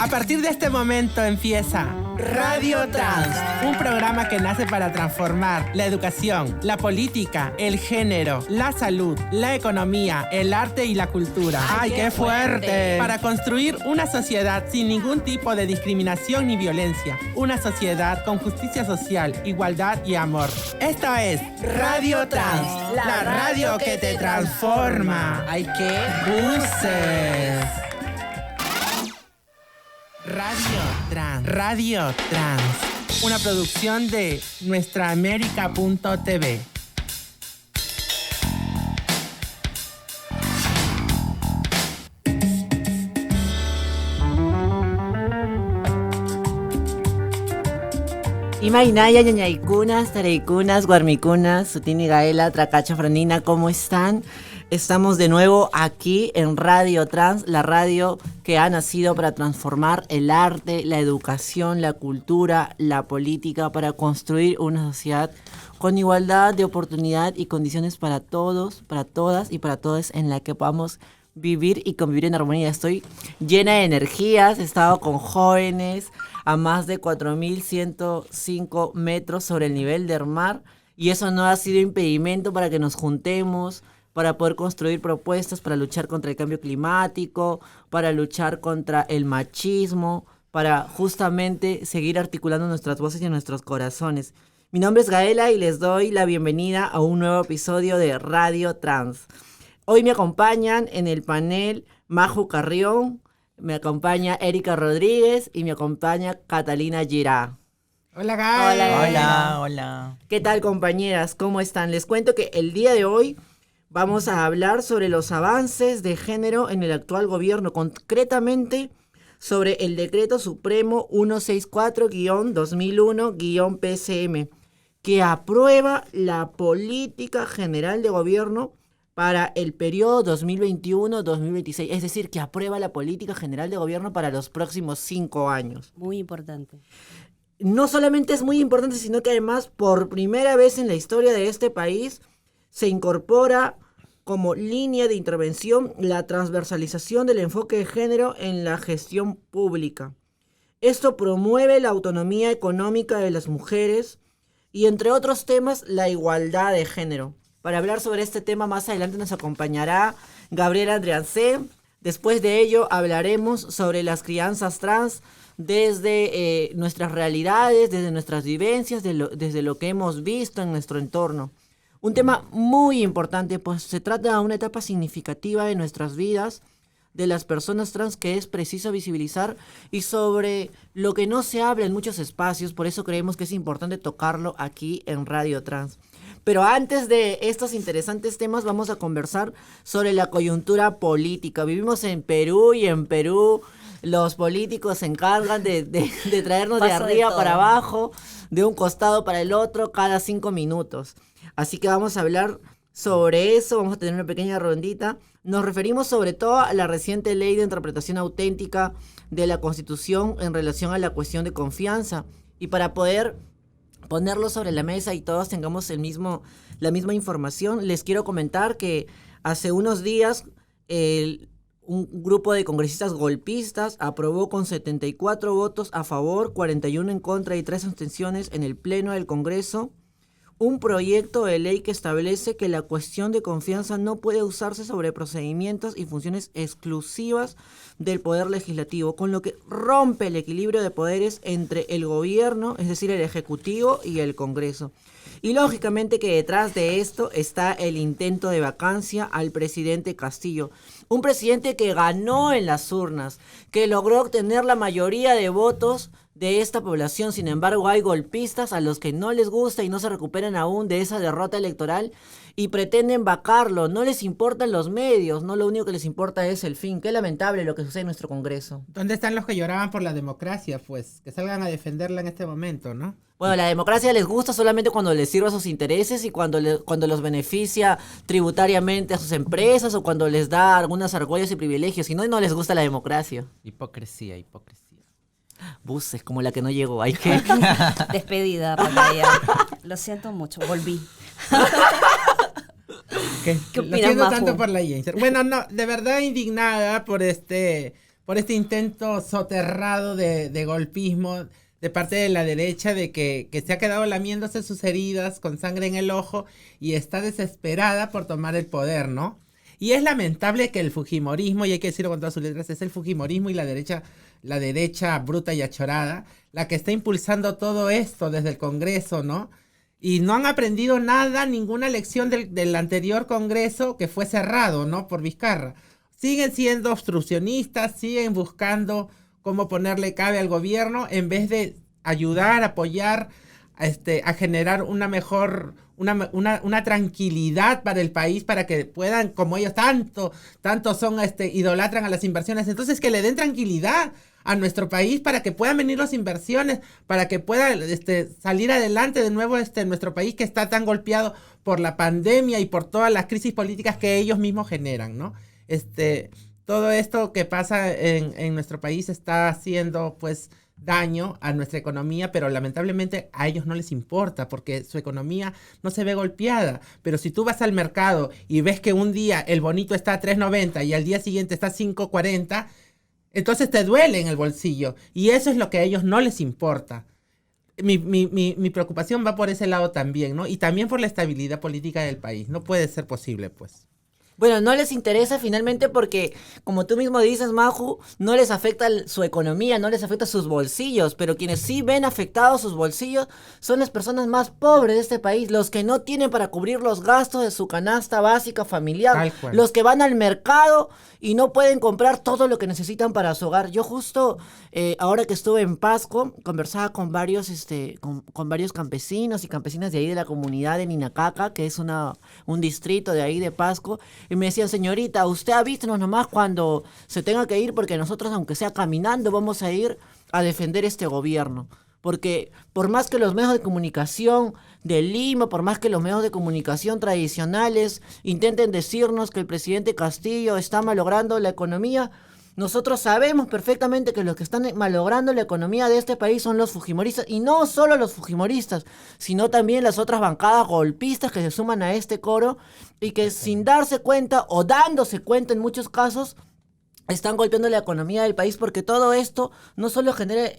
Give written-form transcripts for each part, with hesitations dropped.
A partir de este momento empieza Radio Trans, un programa que nace para transformar la educación, la política, el género, la salud, la economía, el arte y la cultura. ¡Ay, qué fuerte! Para construir una sociedad sin ningún tipo de discriminación ni violencia. Una sociedad con justicia social, igualdad y amor. Esto es Radio Trans, la radio que te transforma. ¡Ay, qué buses! Radio Trans, una producción de nuestraamerica.tv. Imainaya, ñañaykunas, tareikunas, guarmicunas, Sutini Gaela, Tracacha Franina, ¿cómo están? Estamos de nuevo aquí en Radio Trans, la radio que ha nacido para transformar el arte, la educación, la cultura, la política, para construir una sociedad con igualdad de oportunidad y condiciones para todos, para todas y para todos, en la que podamos vivir y convivir en armonía. Estoy llena de energías, he estado con jóvenes a más de 4.105 metros sobre el nivel del mar, y eso no ha sido impedimento para que nos juntemos, para poder construir propuestas para luchar contra el cambio climático, para luchar contra el machismo, para justamente seguir articulando nuestras voces y nuestros corazones. Mi nombre es Gaela y les doy la bienvenida a un nuevo episodio de Radio Trans. Hoy me acompañan en el panel Maju Carrión, me acompaña Erika Rodríguez y me acompaña Catalina Girá. Hola, Gaela. Hola. ¿Qué tal, compañeras? ¿Cómo están? Les cuento que el día de hoy vamos a hablar sobre los avances de género en el actual gobierno, concretamente sobre el Decreto Supremo 164-2001-PCM, que aprueba la Política General de Gobierno para el periodo 2021-2026, es decir, que aprueba la Política General de Gobierno para los próximos 5 años. Muy importante. No solamente es muy importante, sino que además, por primera vez en la historia de este país, se incorpora como línea de intervención la transversalización del enfoque de género en la gestión pública. Esto promueve la autonomía económica de las mujeres y, entre otros temas, la igualdad de género. Para hablar sobre este tema más adelante nos acompañará Gabriela Andriancé. Después de ello hablaremos sobre las crianzas trans desde nuestras realidades, desde nuestras vivencias, desde lo que hemos visto en nuestro entorno. Un tema muy importante, pues se trata de una etapa significativa de nuestras vidas, de las personas trans, que es preciso visibilizar, y sobre lo que no se habla en muchos espacios. Por eso creemos que es importante tocarlo aquí en Radio Trans. Pero antes de estos interesantes temas, vamos a conversar sobre la coyuntura política. Vivimos en Perú, y en Perú los políticos se encargan de traernos de arriba para abajo, de un costado para el otro, cada 5 minutos. Así que vamos a hablar sobre eso, vamos a tener una pequeña rondita. Nos referimos sobre todo a la reciente ley de interpretación auténtica de la Constitución en relación a la cuestión de confianza. Y para poder ponerlo sobre la mesa y todos tengamos la misma información, les quiero comentar que hace unos días un grupo de congresistas golpistas aprobó con 74 votos a favor, 41 en contra y 3 abstenciones en el Pleno del Congreso un proyecto de ley que establece que la cuestión de confianza no puede usarse sobre procedimientos y funciones exclusivas del Poder Legislativo, con lo que rompe el equilibrio de poderes entre el gobierno, es decir, el Ejecutivo, y el Congreso. Y lógicamente que detrás de esto está el intento de vacancia al presidente Castillo. Un presidente que ganó en las urnas, que logró obtener la mayoría de votos de esta población. Sin embargo, hay golpistas a los que no les gusta y no se recuperan aún de esa derrota electoral y pretenden vacarlo. No les importan los medios, no, lo único que les importa es el fin. Qué lamentable lo que sucede en nuestro Congreso. ¿Dónde están los que lloraban por la democracia, pues? Que salgan a defenderla en este momento, ¿no? Bueno, la democracia les gusta solamente cuando les sirve a sus intereses y cuando los beneficia tributariamente a sus empresas o cuando les da algunas argollas y privilegios. Si no, no les gusta la democracia. Hipocresía. Buses, como la que no llegó. Hay que... Despedida, pantalla. Lo siento mucho, volví. ¿Qué opinas, lo siento Majo? tanto por la Jenser. Bueno, no, de verdad indignada por por este intento soterrado de golpismo de parte de la derecha, de que se ha quedado lamiéndose sus heridas con sangre en el ojo y está desesperada por tomar el poder, ¿no? Y es lamentable que el fujimorismo, y hay que decirlo con todas sus letras, es el fujimorismo y la derecha bruta y achorada, la que está impulsando todo esto desde el Congreso, ¿no? Y no han aprendido nada, ninguna lección del anterior Congreso que fue cerrado, ¿no? Por Vizcarra. Siguen siendo obstruccionistas, siguen buscando cómo ponerle cabe al gobierno en vez de ayudar, apoyar, a generar una mejor, una tranquilidad para el país, para que puedan, como ellos tanto son, idolatran a las inversiones, entonces que le den tranquilidad a nuestro país para que puedan venir las inversiones, para que pueda salir adelante de nuevo nuestro país que está tan golpeado por la pandemia y por todas las crisis políticas que ellos mismos generan, ¿no? Todo esto que pasa en nuestro país está haciendo, pues, daño a nuestra economía, pero lamentablemente a ellos no les importa porque su economía no se ve golpeada. Pero si tú vas al mercado y ves que un día el bonito está a 3.90 y al día siguiente está a 5.40, entonces te duele en el bolsillo. Y eso es lo que a ellos no les importa. Mi preocupación va por ese lado también, ¿no? Y también por la estabilidad política del país. No puede ser posible, pues. Bueno, no les interesa finalmente porque, como tú mismo dices, Maju, no les afecta su economía, no les afecta sus bolsillos, pero quienes sí ven afectados sus bolsillos son las personas más pobres de este país, los que no tienen para cubrir los gastos de su canasta básica familiar, los que van al mercado y no pueden comprar todo lo que necesitan para su hogar. Yo justo, ahora que estuve en Pasco, conversaba con varios, con varios campesinos y campesinas de ahí de la comunidad de Ninacaca, que es un distrito de ahí de Pasco. Y me decían, señorita, usted avísenos nomás cuando se tenga que ir, porque nosotros, aunque sea caminando, vamos a ir a defender este gobierno. Porque por más que los medios de comunicación de Lima, por más que los medios de comunicación tradicionales intenten decirnos que el presidente Castillo está malogrando la economía, nosotros sabemos perfectamente que los que están malogrando la economía de este país son los fujimoristas, y no solo los fujimoristas, sino también las otras bancadas golpistas que se suman a este coro y que sin darse cuenta o dándose cuenta en muchos casos están golpeando la economía del país, porque todo esto no solo genera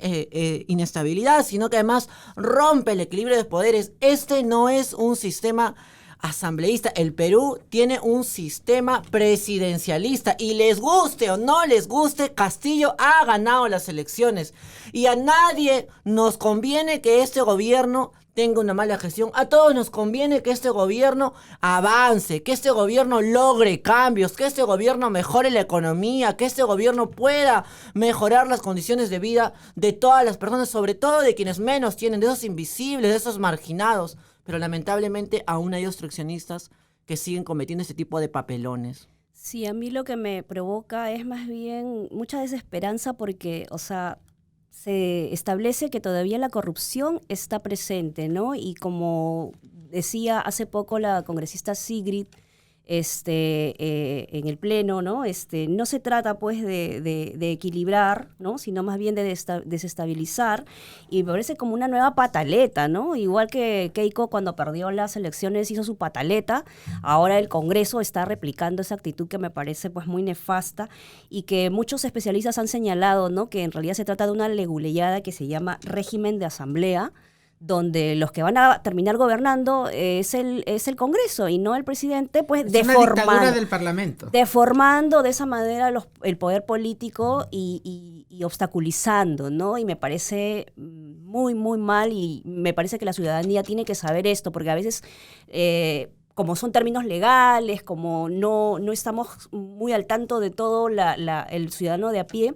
inestabilidad, sino que además rompe el equilibrio de poderes. Este no es un sistema asambleísta. El Perú tiene un sistema presidencialista y les guste o no les guste, Castillo ha ganado las elecciones y a nadie nos conviene que este gobierno tenga una mala gestión. A todos nos conviene que este gobierno avance, que este gobierno logre cambios, que este gobierno mejore la economía, que este gobierno pueda mejorar las condiciones de vida de todas las personas, sobre todo de quienes menos tienen, de esos invisibles, de esos marginados. Pero lamentablemente aún hay obstruccionistas que siguen cometiendo este tipo de papelones. Sí, a mí lo que me provoca es más bien mucha desesperanza porque, o sea, se establece que todavía la corrupción está presente, ¿no? Y como decía hace poco la congresista Sigrid, en el pleno, ¿no? No se trata pues de equilibrar, ¿no? Sino más bien de desestabilizar, y me parece como una nueva pataleta, ¿no? Igual que Keiko cuando perdió las elecciones hizo su pataleta, ahora el Congreso está replicando esa actitud que me parece pues muy nefasta y que muchos especialistas han señalado, ¿no? Que en realidad se trata de una leguleyada que se llama régimen de asamblea, donde los que van a terminar gobernando es el Congreso y no el presidente, pues es una dictadura del Parlamento. Deformando de esa manera el poder político y obstaculizando, ¿no? Y me parece muy, muy mal, y me parece que la ciudadanía tiene que saber esto, porque a veces, como son términos legales, como no estamos muy al tanto de todo el ciudadano de a pie,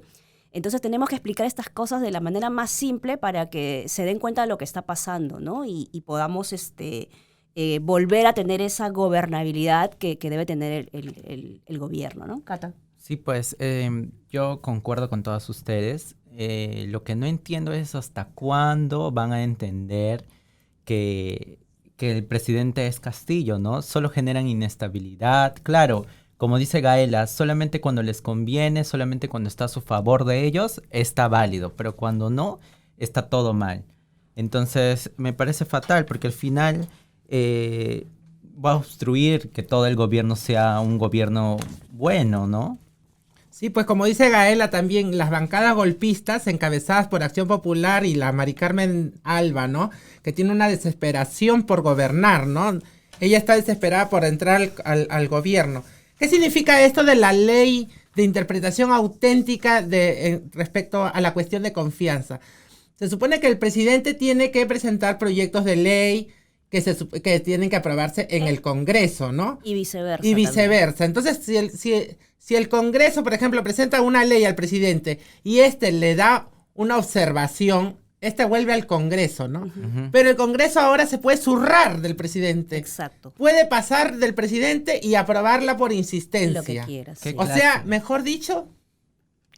entonces tenemos que explicar estas cosas de la manera más simple para que se den cuenta de lo que está pasando, ¿no? Y podamos volver a tener esa gobernabilidad que debe tener el gobierno, ¿no? Cata. Sí, pues yo concuerdo con todas ustedes. Lo que no entiendo es hasta cuándo van a entender que el presidente es Castillo, ¿no? Solo generan inestabilidad. Claro, como dice Gaela, solamente cuando les conviene, solamente cuando está a su favor de ellos, está válido. Pero cuando no, está todo mal. Entonces, me parece fatal porque al final va a obstruir que todo el gobierno sea un gobierno bueno, ¿no? Sí, pues como dice Gaela también, las bancadas golpistas encabezadas por Acción Popular y la Mari Carmen Alba, ¿no? Que tiene una desesperación por gobernar, ¿no? Ella está desesperada por entrar al gobierno. ¿Qué significa esto de la ley de interpretación auténtica respecto a la cuestión de confianza? Se supone que el presidente tiene que presentar proyectos de ley que tienen que aprobarse en el Congreso, ¿no? Y viceversa. Y viceversa. Entonces, si el Congreso, por ejemplo, presenta una ley al presidente y le da una observación, vuelve al Congreso, ¿no? Ujú. Pero el Congreso ahora se puede zurrar del presidente. Exacto. Puede pasar del presidente y aprobarla por insistencia. Lo que quieras. Qué sí. O sea, mejor dicho,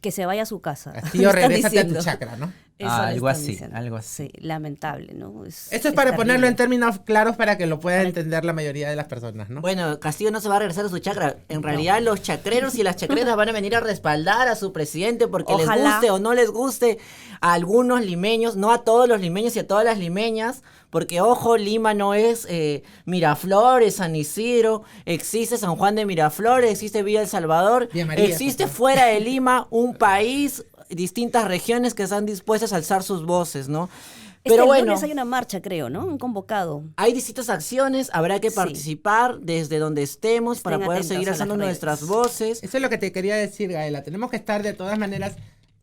Que se vaya a su casa. Castillo, Están regrésate a tu diciendo. chakra, ¿no? Eso le Algo están así, diciendo. algo así. Sí, lamentable, ¿no? Esto es para ponerlo en terrible. términos claros para que lo pueda entender la mayoría de las personas, ¿no? Bueno, Castillo no se va a regresar a su chakra. En realidad los chacreros y las chacreras van a venir a respaldar a su presidente porque les Ojalá. guste o no les guste a algunos limeños, no a todos los limeños y a todas las limeñas, porque ojo, Lima no es Miraflores, San Isidro, existe San Juan de Miraflores, existe Villa El Salvador, Villa María, existe por favor. fuera de Lima un país, distintas regiones que están dispuestas a alzar sus voces, ¿no? Pero bueno, lunes hay una marcha, creo, ¿no? Un convocado. hay distintas acciones, habrá que Sí. participar desde donde estemos para Estén poder atentos seguir a las alzando redes. nuestras voces. Eso es lo que te quería decir, Gaela. Tenemos que estar de todas maneras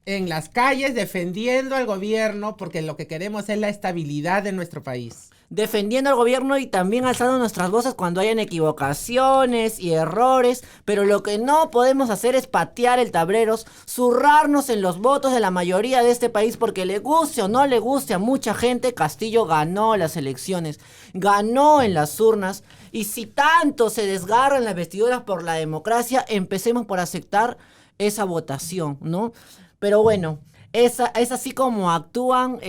en las calles defendiendo al gobierno porque lo que queremos es la estabilidad de nuestro país. Defendiendo al gobierno y también alzando nuestras voces cuando hayan equivocaciones y errores, pero lo que no podemos hacer es patear el tablero, zurrarnos en los votos de la mayoría de este país porque le guste o no le guste a mucha gente, Castillo ganó las elecciones, ganó en las urnas y si tanto se desgarran las vestiduras por la democracia, empecemos por aceptar esa votación, ¿no? Pero bueno, es así como actúan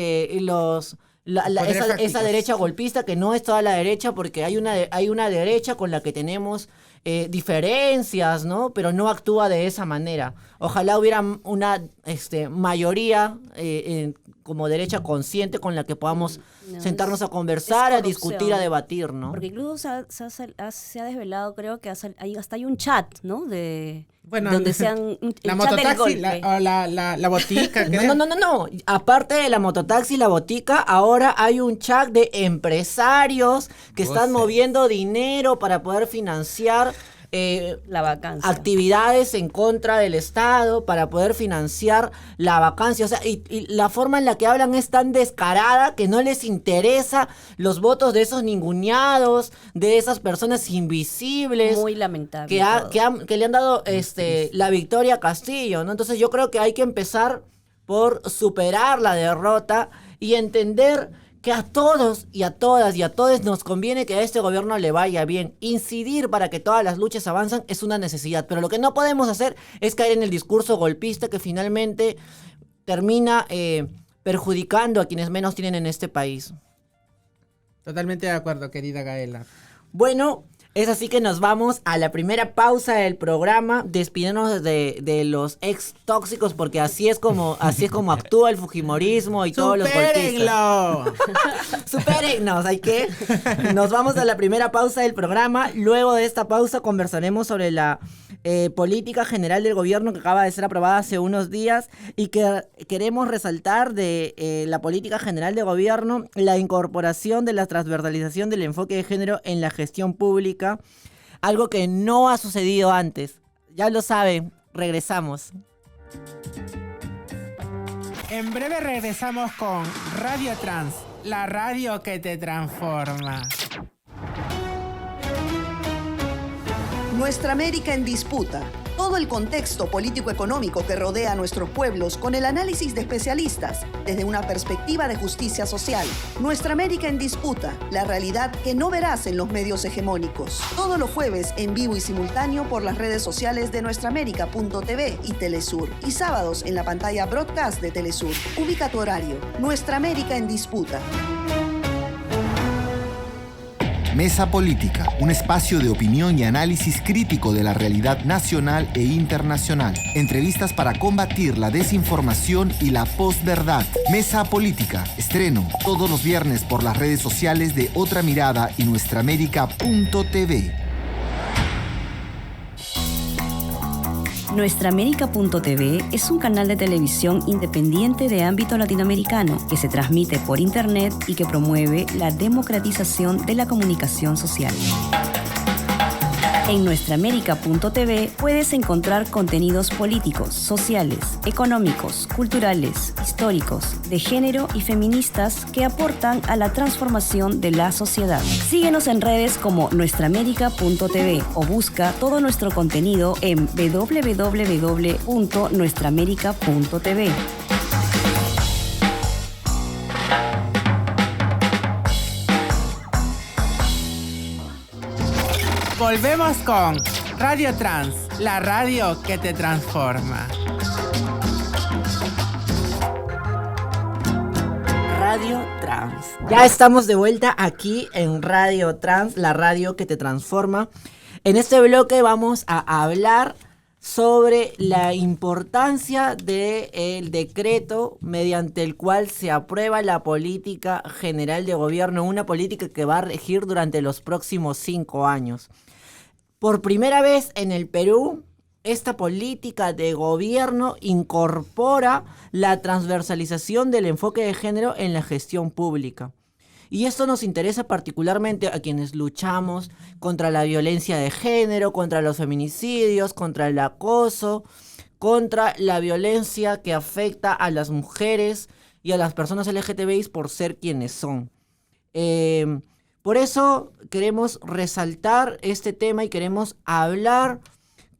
Poderes esa fácticos. derecha golpista, que no es toda la derecha, porque hay una derecha con la que tenemos diferencias, ¿no? Pero no actúa de esa manera. Ojalá hubiera una mayoría como derecha consciente con la que podamos No, sentarnos a es conversar, a corrupción. discutir, a debatir, ¿no? Porque incluso se ha desvelado, creo que hasta hay un chat, ¿no? Bueno, donde sean el la chat del mototaxi, golpe. la botica. No. Aparte de la mototaxi y la botica, ahora hay un chat de empresarios que están Voces. moviendo dinero para poder financiar La vacancia. actividades en contra del Estado, para poder financiar la vacancia. O sea, y la forma en la que hablan es tan descarada que no les interesa los votos de esos ninguneados, de esas personas invisibles. Muy lamentable. Que le han dado la victoria a Castillo, ¿no? Entonces yo creo que hay que empezar por superar la derrota y entender que a todos y a todas y a todos nos conviene que a este gobierno le vaya bien. Incidir para que todas las luchas avancen es una necesidad, pero lo que no podemos hacer es caer en el discurso golpista que finalmente termina perjudicando a quienes menos tienen en este país. Totalmente de acuerdo, querida Gaela. Bueno, es así que nos vamos a la primera pausa del programa, despidiéndonos de los ex tóxicos, porque así es como actúa el fujimorismo y todos los golpistas. ¡Supérenlo! Supérennos, hay que. Nos vamos a la primera pausa del programa. Luego de esta pausa conversaremos sobre la política general del gobierno que acaba de ser aprobada hace unos días y que queremos resaltar de la política general de gobierno, la incorporación de la transversalización del enfoque de género en la gestión pública, algo que no ha sucedido antes. Ya lo saben, regresamos. En breve regresamos con Radio Trans, la radio que te transforma. Nuestra América en disputa. Todo el contexto político-económico que rodea a nuestros pueblos con el análisis de especialistas desde una perspectiva de justicia social. Nuestra América en disputa. La realidad que no verás en los medios hegemónicos. Todos los jueves en vivo y simultáneo por las redes sociales de nuestraamerica.tv y Telesur. Y sábados en la pantalla broadcast de Telesur. Ubica tu horario. Nuestra América en disputa. Mesa Política, un espacio de opinión y análisis crítico de la realidad nacional e internacional. Entrevistas para combatir la desinformación y la posverdad. Mesa Política, estreno todos los viernes por las redes sociales de Otra Mirada y nuestraamerica.tv. Nuestraamérica.tv es un canal de televisión independiente de ámbito latinoamericano que se transmite por internet y que promueve la democratización de la comunicación social. En Nuestraamérica.tv puedes encontrar contenidos políticos, sociales, económicos, culturales, históricos, de género y feministas que aportan a la transformación de la sociedad. Síguenos en redes como Nuestraamérica.tv o busca todo nuestro contenido en www.nuestraamerica.tv. Volvemos con Radio Trans, la radio que te transforma. Radio Trans. Ya estamos de vuelta aquí en Radio Trans, la radio que te transforma. En este bloque vamos a hablar sobre la importancia del decreto mediante el cual se aprueba la política general de gobierno, una política que va a regir durante los próximos 5 años. Por primera vez en el Perú, esta política de gobierno incorpora la transversalización del enfoque de género en la gestión pública. Y esto nos interesa particularmente a quienes luchamos contra la violencia de género, contra los feminicidios, contra el acoso, contra la violencia que afecta a las mujeres y a las personas LGTBI por ser quienes son. Por eso queremos resaltar este tema y queremos hablar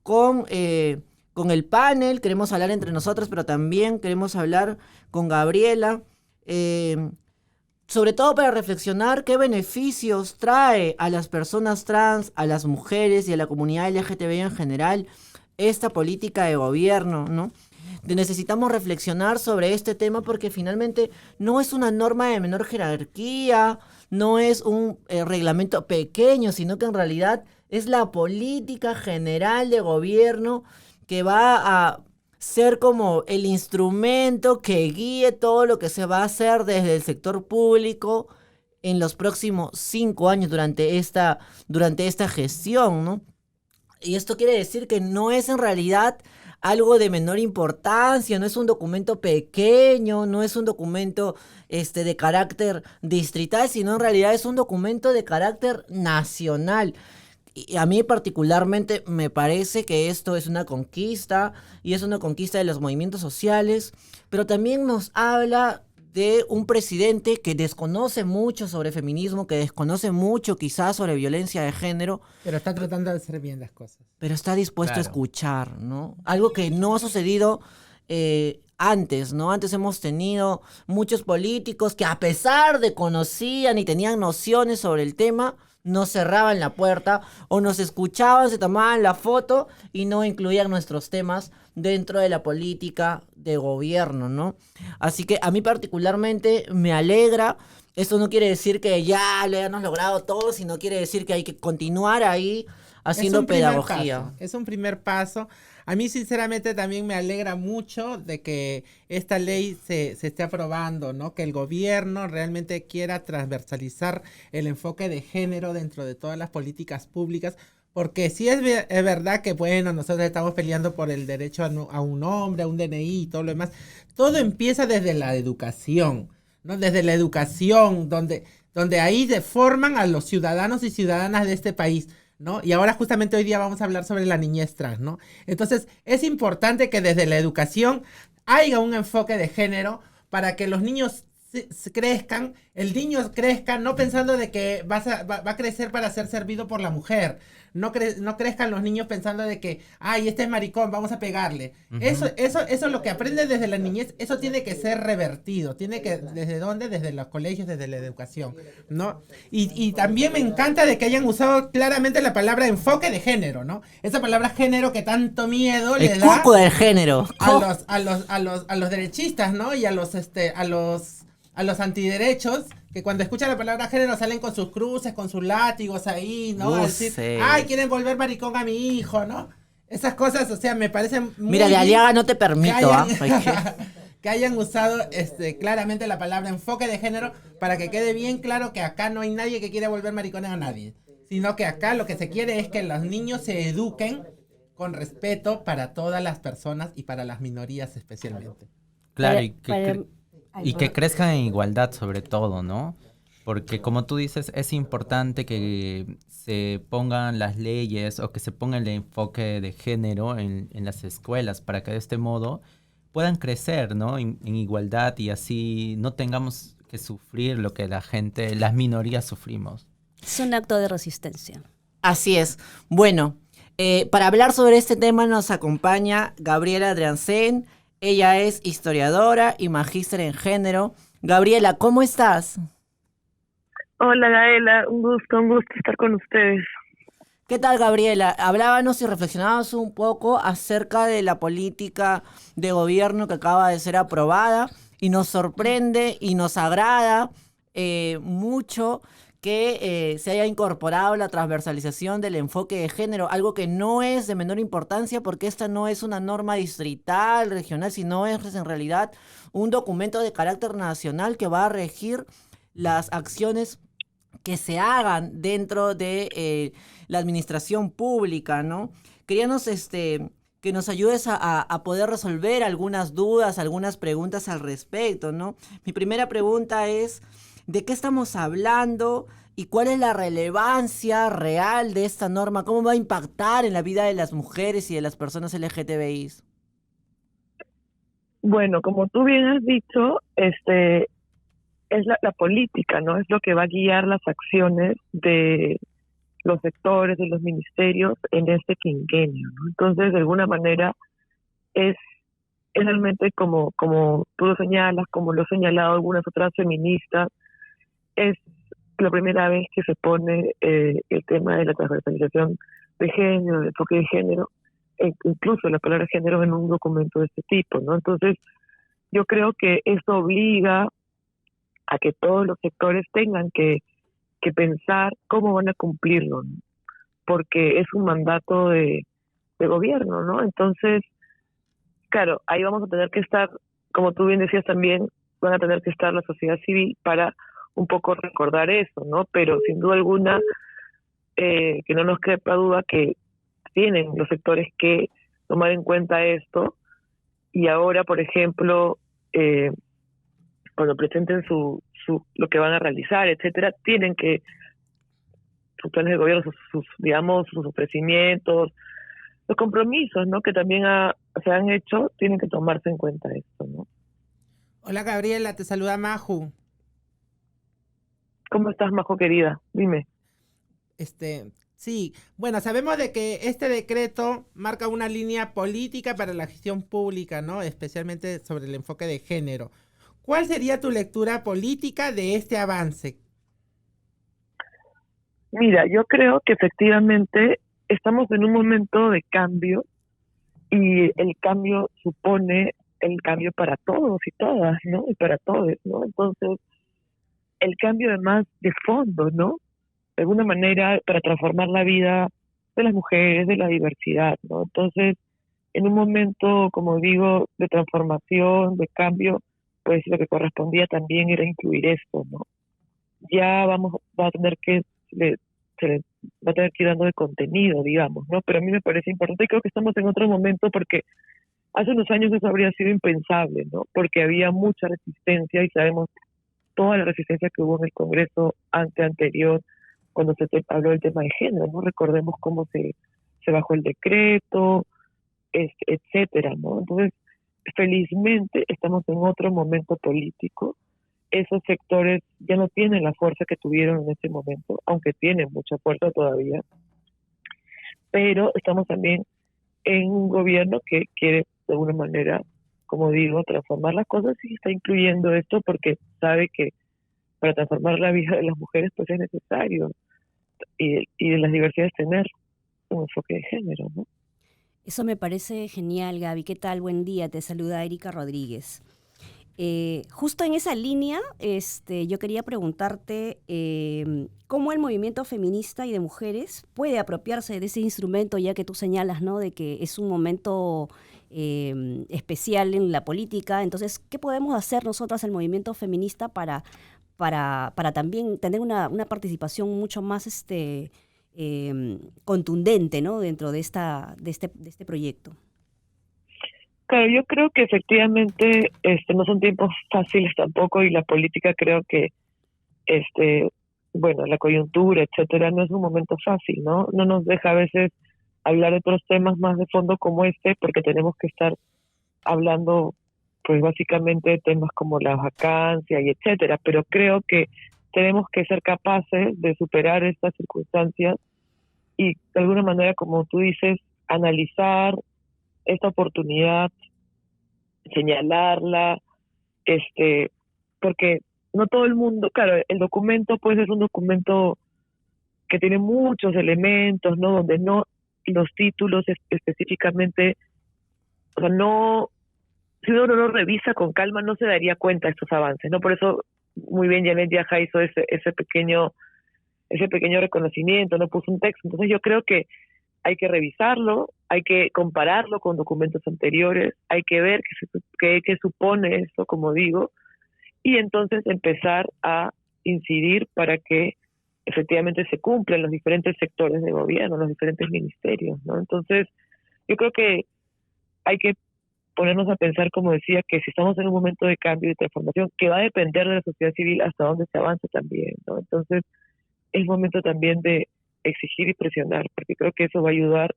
con el panel, queremos hablar entre nosotros, pero también queremos hablar con Gabriela, sobre todo para reflexionar qué beneficios trae a las personas trans, a las mujeres y a la comunidad LGTBI en general esta política de gobierno, ¿no? Necesitamos reflexionar sobre este tema porque finalmente no es una norma de menor jerarquía, no es un reglamento pequeño, sino que en realidad es la política general de gobierno que va a ser como el instrumento que guíe todo lo que se va a hacer desde el sector público en los próximos 5 años durante esta gestión, ¿no? Y esto quiere decir que no es en realidad algo de menor importancia, no es un documento pequeño, no es un documento de carácter distrital, sino en realidad es un documento de carácter nacional. Y a mí particularmente me parece que esto es una conquista, y es una conquista de los movimientos sociales, pero también nos habla de un presidente que desconoce mucho sobre feminismo, que desconoce mucho quizás sobre violencia de género. Pero está tratando de hacer bien las cosas. Pero está dispuesto a escuchar, ¿no? Algo que no ha sucedido antes, ¿no? Antes hemos tenido muchos políticos que a pesar de conocían y tenían nociones sobre el tema, no cerraban la puerta o nos escuchaban, se tomaban la foto y no incluían nuestros temas dentro de la política de gobierno, ¿no? Así que a mí particularmente me alegra. Esto no quiere decir que ya lo hayamos logrado todo, sino quiere decir que hay que continuar ahí haciendo pedagogía. Es un primer paso. A mí sinceramente también me alegra mucho de que esta ley se esté aprobando, ¿no? Que el gobierno realmente quiera transversalizar el enfoque de género dentro de todas las políticas públicas, porque sí es verdad que, bueno, nosotros estamos peleando por el derecho a un nombre, a un DNI y todo lo demás. Todo empieza desde la educación, ¿no? Desde la educación, donde ahí se forman a los ciudadanos y ciudadanas de este país, ¿no? Y ahora justamente hoy día vamos a hablar sobre la niñez trans, ¿no? Entonces es importante que desde la educación haya un enfoque de género para que los niños crezcan, el niño crezca no pensando de que va a crecer para ser servido por la mujer. No crezcan los niños pensando de que, ay, este es maricón, vamos a pegarle. Uh-huh. Eso es lo que aprende desde la niñez, eso tiene que ser revertido. Tiene que, ¿desde dónde? Desde los colegios, desde la educación, ¿no? Y también me encanta de que hayan usado claramente la palabra enfoque de género, ¿no? Esa palabra género que tanto miedo le da. El cuco del género. A los derechistas, ¿no? Y a los antiderechos, que cuando escuchan la palabra género salen con sus cruces, con sus látigos ahí, ¿no? A decir, ay, quieren volver maricón a mi hijo, ¿no? Esas cosas, o sea, me parecen muy... Mira, de Aliaga no te permito, que hayan usado claramente la palabra enfoque de género para que quede bien claro que acá no hay nadie que quiera volver maricones a nadie, sino que acá lo que se quiere es que los niños se eduquen con respeto para todas las personas y para las minorías especialmente. Claro, Para- y que crezcan en igualdad sobre todo, ¿no? Porque como tú dices, es importante que se pongan las leyes o que se ponga el enfoque de género en las escuelas para que de este modo puedan crecer, ¿no? En igualdad y así no tengamos que sufrir lo que las minorías sufrimos. Es un acto de resistencia. Así es. Bueno, para hablar sobre este tema nos acompaña Gabriela Adriancén. Ella es historiadora y magíster en género. Gabriela, ¿cómo estás? Hola Gaela, un gusto estar con ustedes. ¿Qué tal, Gabriela? Hablábamos y reflexionábamos un poco acerca de la política de gobierno que acaba de ser aprobada y nos sorprende y nos agrada mucho que se haya incorporado la transversalización del enfoque de género, algo que no es de menor importancia porque esta no es una norma distrital, regional, sino es en realidad un documento de carácter nacional que va a regir las acciones que se hagan dentro de la administración pública, ¿no? Queríamos que nos ayudes a poder resolver algunas dudas, algunas preguntas al respecto, ¿no? Mi primera pregunta es, ¿de qué estamos hablando y cuál es la relevancia real de esta norma? ¿Cómo va a impactar en la vida de las mujeres y de las personas LGTBI? Bueno, como tú bien has dicho, es la política, ¿no? Es lo que va a guiar las acciones de los sectores, de los ministerios en este quinquenio, ¿no? Entonces, de alguna manera, es realmente como tú lo señalas, como lo han señalado algunas otras feministas, es la primera vez que se pone el tema de la transversalización de género, el enfoque de género, e incluso la palabra género en un documento de este tipo, ¿no? Entonces, yo creo que esto obliga a que todos los sectores tengan que pensar cómo van a cumplirlo, ¿no? Porque es un mandato de gobierno, ¿no? Entonces, claro, ahí vamos a tener que estar, como tú bien decías también, van a tener que estar la sociedad civil para un poco recordar eso, ¿no? Pero sin duda alguna, que no nos quepa duda que tienen los sectores que tomar en cuenta esto y ahora, por ejemplo, cuando presenten lo que van a realizar, etcétera, tienen que sus planes de gobierno, sus ofrecimientos, los compromisos, ¿no? Que también se han hecho, tienen que tomarse en cuenta esto, ¿no? Hola Gabriela, te saluda Maju. ¿Cómo estás, Majo querida? Dime. Sí, bueno, sabemos de que este decreto marca una línea política para la gestión pública, ¿no? Especialmente sobre el enfoque de género. ¿Cuál sería tu lectura política de este avance? Mira, yo creo que efectivamente estamos en un momento de cambio y el cambio supone el cambio para todos y todas, ¿no? Y para todos, ¿no? Entonces, el cambio además de fondo, ¿no? De alguna manera para transformar la vida de las mujeres, de la diversidad, ¿no? Entonces, en un momento, como digo, de transformación, de cambio, pues lo que correspondía también era incluir esto, ¿no? Ya va a tener que va a tener que ir dando de contenido, digamos, ¿no? Pero a mí me parece importante y creo que estamos en otro momento porque hace unos años eso habría sido impensable, ¿no? Porque había mucha resistencia y sabemos toda la resistencia que hubo en el Congreso anterior cuando se habló del tema de género, ¿no? Recordemos cómo se bajó el decreto, etcétera, ¿no? Entonces, felizmente estamos en otro momento político. Esos sectores ya no tienen la fuerza que tuvieron en ese momento, aunque tienen mucha fuerza todavía. Pero estamos también en un gobierno que quiere, de alguna manera, como digo, transformar las cosas y está incluyendo esto porque sabe que para transformar la vida de las mujeres pues es necesario y de las diversidades tener un enfoque de género, ¿no? Eso me parece genial, Gaby. ¿Qué tal? Buen día. Te saluda Erika Rodríguez. Justo en esa línea, yo quería preguntarte cómo el movimiento feminista y de mujeres puede apropiarse de ese instrumento, ya que tú señalas, ¿no?, de que es un momento especial en la política. Entonces, ¿qué podemos hacer nosotras, el movimiento feminista, para también tener una participación mucho más contundente, ¿no? Dentro de este proyecto. Claro, yo creo que efectivamente no son tiempos fáciles tampoco, y la política creo que bueno, la coyuntura, etcétera, no es un momento fácil, ¿no? No nos deja a veces hablar de otros temas más de fondo como porque tenemos que estar hablando, pues básicamente de temas como la vacancia y etcétera, pero creo que tenemos que ser capaces de superar estas circunstancias y de alguna manera, como tú dices, analizar esta oportunidad, señalarla, porque no todo el mundo, claro, el documento pues es un documento que tiene muchos elementos, ¿no? Donde no los títulos específicamente, o sea, no, si uno no lo revisa con calma no se daría cuenta de estos avances, ¿no? Por eso muy bien Janet Yaja hizo ese pequeño reconocimiento, no puso un texto. Entonces yo creo que hay que revisarlo, hay que compararlo con documentos anteriores, hay que ver qué supone eso, como digo, y entonces empezar a incidir para que efectivamente se cumplan los diferentes sectores de gobierno, los diferentes ministerios, ¿no? Entonces, yo creo que hay que ponernos a pensar, como decía, que si estamos en un momento de cambio y de transformación, que va a depender de la sociedad civil hasta dónde se avance también, ¿no? Entonces, es momento también de exigir y presionar, porque creo que eso va a ayudar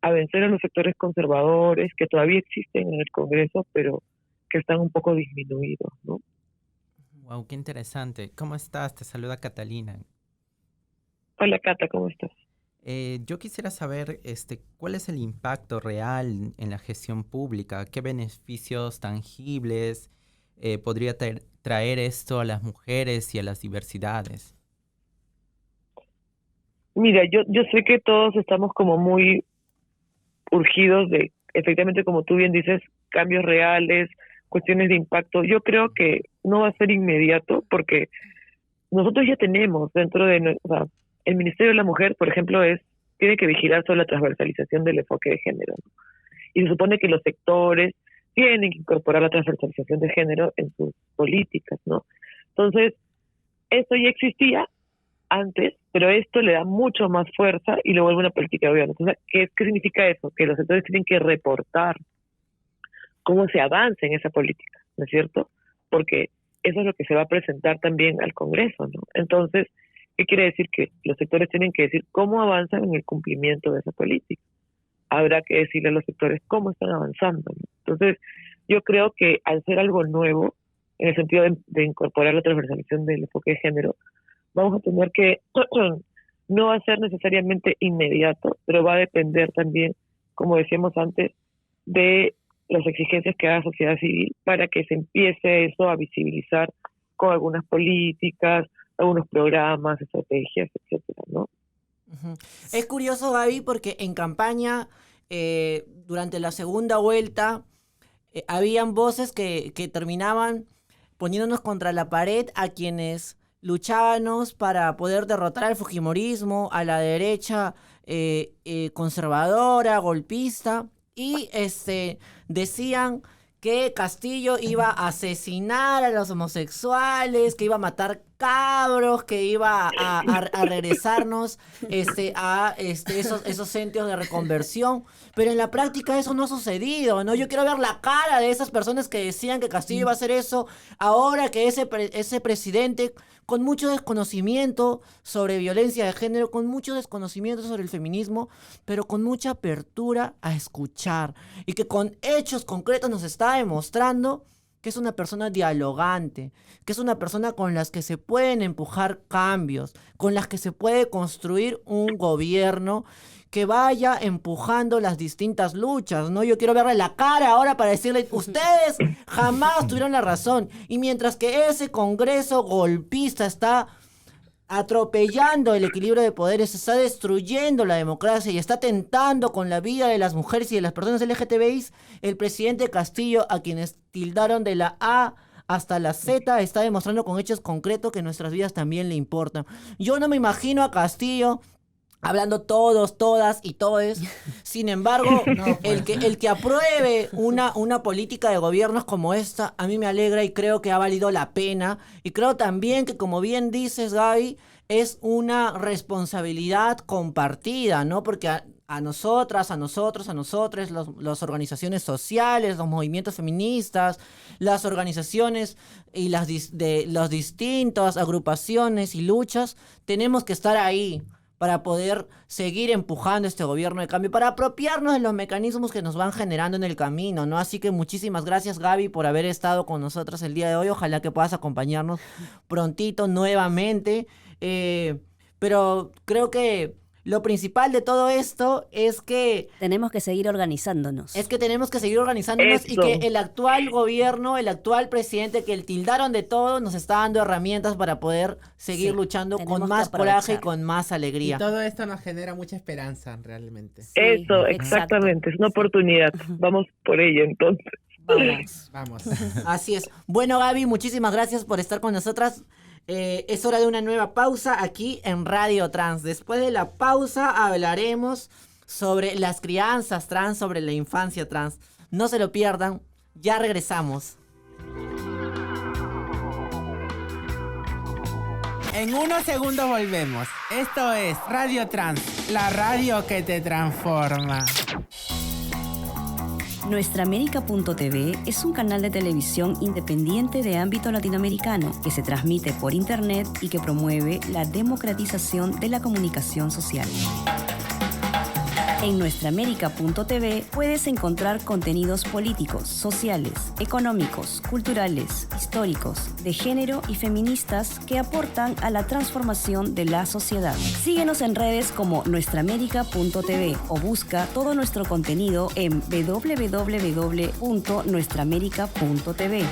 a vencer a los sectores conservadores que todavía existen en el Congreso, pero que están un poco disminuidos, ¿no? Wow, qué interesante. ¿Cómo estás? Te saluda Catalina. Hola, Cata, ¿cómo estás? Yo quisiera saber cuál es el impacto real en la gestión pública, qué beneficios tangibles podría traer esto a las mujeres y a las diversidades. Mira, yo sé que todos estamos como muy urgidos de, efectivamente, como tú bien dices, cambios reales, cuestiones de impacto. Yo creo que no va a ser inmediato porque nosotros ya tenemos dentro de, o sea, el Ministerio de la Mujer, por ejemplo, tiene que vigilar sobre la transversalización del enfoque de género, ¿no? Y se supone que los sectores tienen que incorporar la transversalización de género en sus políticas, ¿no? Entonces, esto ya existía antes, pero esto le da mucho más fuerza y lo vuelve una política de gobierno. Entonces, ¿qué significa eso? Que los sectores tienen que reportar cómo se avanza en esa política, ¿no es cierto? Porque eso es lo que se va a presentar también al Congreso, ¿no? Entonces, ¿qué quiere decir? Que los sectores tienen que decir cómo avanzan en el cumplimiento de esa política. Habrá que decirle a los sectores cómo están avanzando, ¿no? Entonces, yo creo que al ser algo nuevo, en el sentido de incorporar la transversalización del enfoque de género, vamos a tener que, no va a ser necesariamente inmediato, pero va a depender también, como decíamos antes, de las exigencias que haga la sociedad civil para que se empiece eso a visibilizar con algunas políticas, algunos programas, estrategias, etcétera, ¿no? Uh-huh. Es curioso, Gaby, porque en campaña, durante la segunda vuelta, habían voces que terminaban poniéndonos contra la pared a quienes luchábamos para poder derrotar al fujimorismo, a la derecha conservadora, golpista, y decían que Castillo iba a asesinar a los homosexuales, que iba a matar cabros, que iba a regresarnos a esos centros de reconversión. Pero en la práctica eso no ha sucedido, ¿no? Yo quiero ver la cara de esas personas que decían que Castillo iba a hacer eso, ahora que ese presidente, con mucho desconocimiento sobre violencia de género, con mucho desconocimiento sobre el feminismo, pero con mucha apertura a escuchar, y que con hechos concretos nos está demostrando que es una persona dialogante, que es una persona con las que se pueden empujar cambios, con las que se puede construir un gobierno que vaya empujando las distintas luchas, ¿no? Yo quiero verle la cara ahora para decirle, ustedes jamás tuvieron la razón. Y mientras que ese Congreso golpista está atropellando el equilibrio de poderes, está destruyendo la democracia y está atentando con la vida de las mujeres y de las personas LGTBI, el presidente Castillo, a quienes tildaron de la A hasta la Z, está demostrando con hechos concretos que nuestras vidas también le importan. Yo no me imagino a Castillo hablando todos, todas y todes. Sin embargo, No, pues. el que apruebe una política de gobiernos como esta, a mí me alegra y creo que ha valido la pena. Y creo también que, como bien dices, Gaby, es una responsabilidad compartida, ¿no? Porque a nosotras, a nosotros, a nosotres, las organizaciones sociales, los movimientos feministas, las organizaciones y de las distintas agrupaciones y luchas, tenemos que estar ahí para poder seguir empujando este gobierno de cambio, para apropiarnos de los mecanismos que nos van generando en el camino, ¿no? Así que muchísimas gracias, Gaby, por haber estado con nosotros el día de hoy. Ojalá que puedas acompañarnos prontito nuevamente. Pero creo que lo principal de todo esto es que Tenemos que seguir organizándonos. tenemos que seguir organizándonos y Eso. que el actual gobierno, el actual presidente, que el tildaron de todo, nos está dando herramientas para poder seguir Sí, luchando tenemos con que más coraje y aprovechar. con más Y alegría. todo esto nos genera mucha esperanza, realmente. Sí, Eso, exacto. exactamente, es una oportunidad. Vamos por ella entonces. Vamos. Vamos. Así es. Bueno, Gaby, muchísimas gracias por estar con nosotras. Es hora de una nueva pausa aquí en Radio Trans. Después de la pausa hablaremos sobre las crianzas trans, sobre la infancia trans. No se lo pierdan, ya regresamos. En unos segundos volvemos. Esto es Radio Trans, la radio que te transforma. Nuestraamérica.tv es un canal de televisión independiente de ámbito latinoamericano que se transmite por internet y que promueve la democratización de la comunicación social. En Nuestraamérica.tv puedes encontrar contenidos políticos, sociales, económicos, culturales, históricos, de género y feministas que aportan a la transformación de la sociedad. Síguenos en redes como Nuestraamérica.tv o busca todo nuestro contenido en www.nuestraamerica.tv.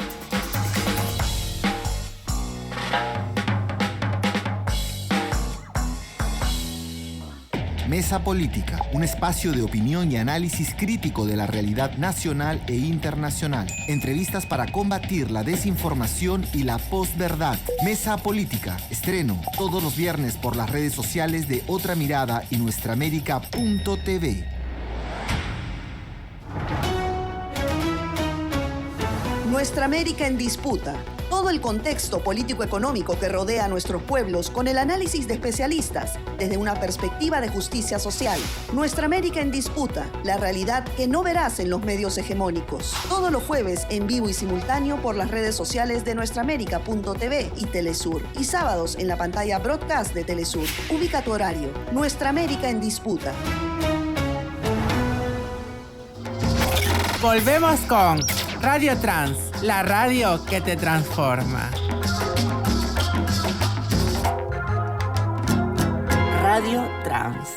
Mesa Política, un espacio de opinión y análisis crítico de la realidad nacional e internacional. Entrevistas para combatir la desinformación y la posverdad. Mesa Política, estreno todos los viernes por las redes sociales de Otra Mirada y Nuestraamérica.tv. Nuestra América en disputa. Todo el contexto político-económico que rodea a nuestros pueblos con el análisis de especialistas desde una perspectiva de justicia social. Nuestra América en disputa. La realidad que no verás en los medios hegemónicos. Todos los jueves en vivo y simultáneo por las redes sociales de Nuestraamérica.tv y Telesur. Y sábados en la pantalla broadcast de Telesur. Ubica tu horario. Nuestra América en disputa. Volvemos con Radio Trans, la radio que te transforma. Radio Trans.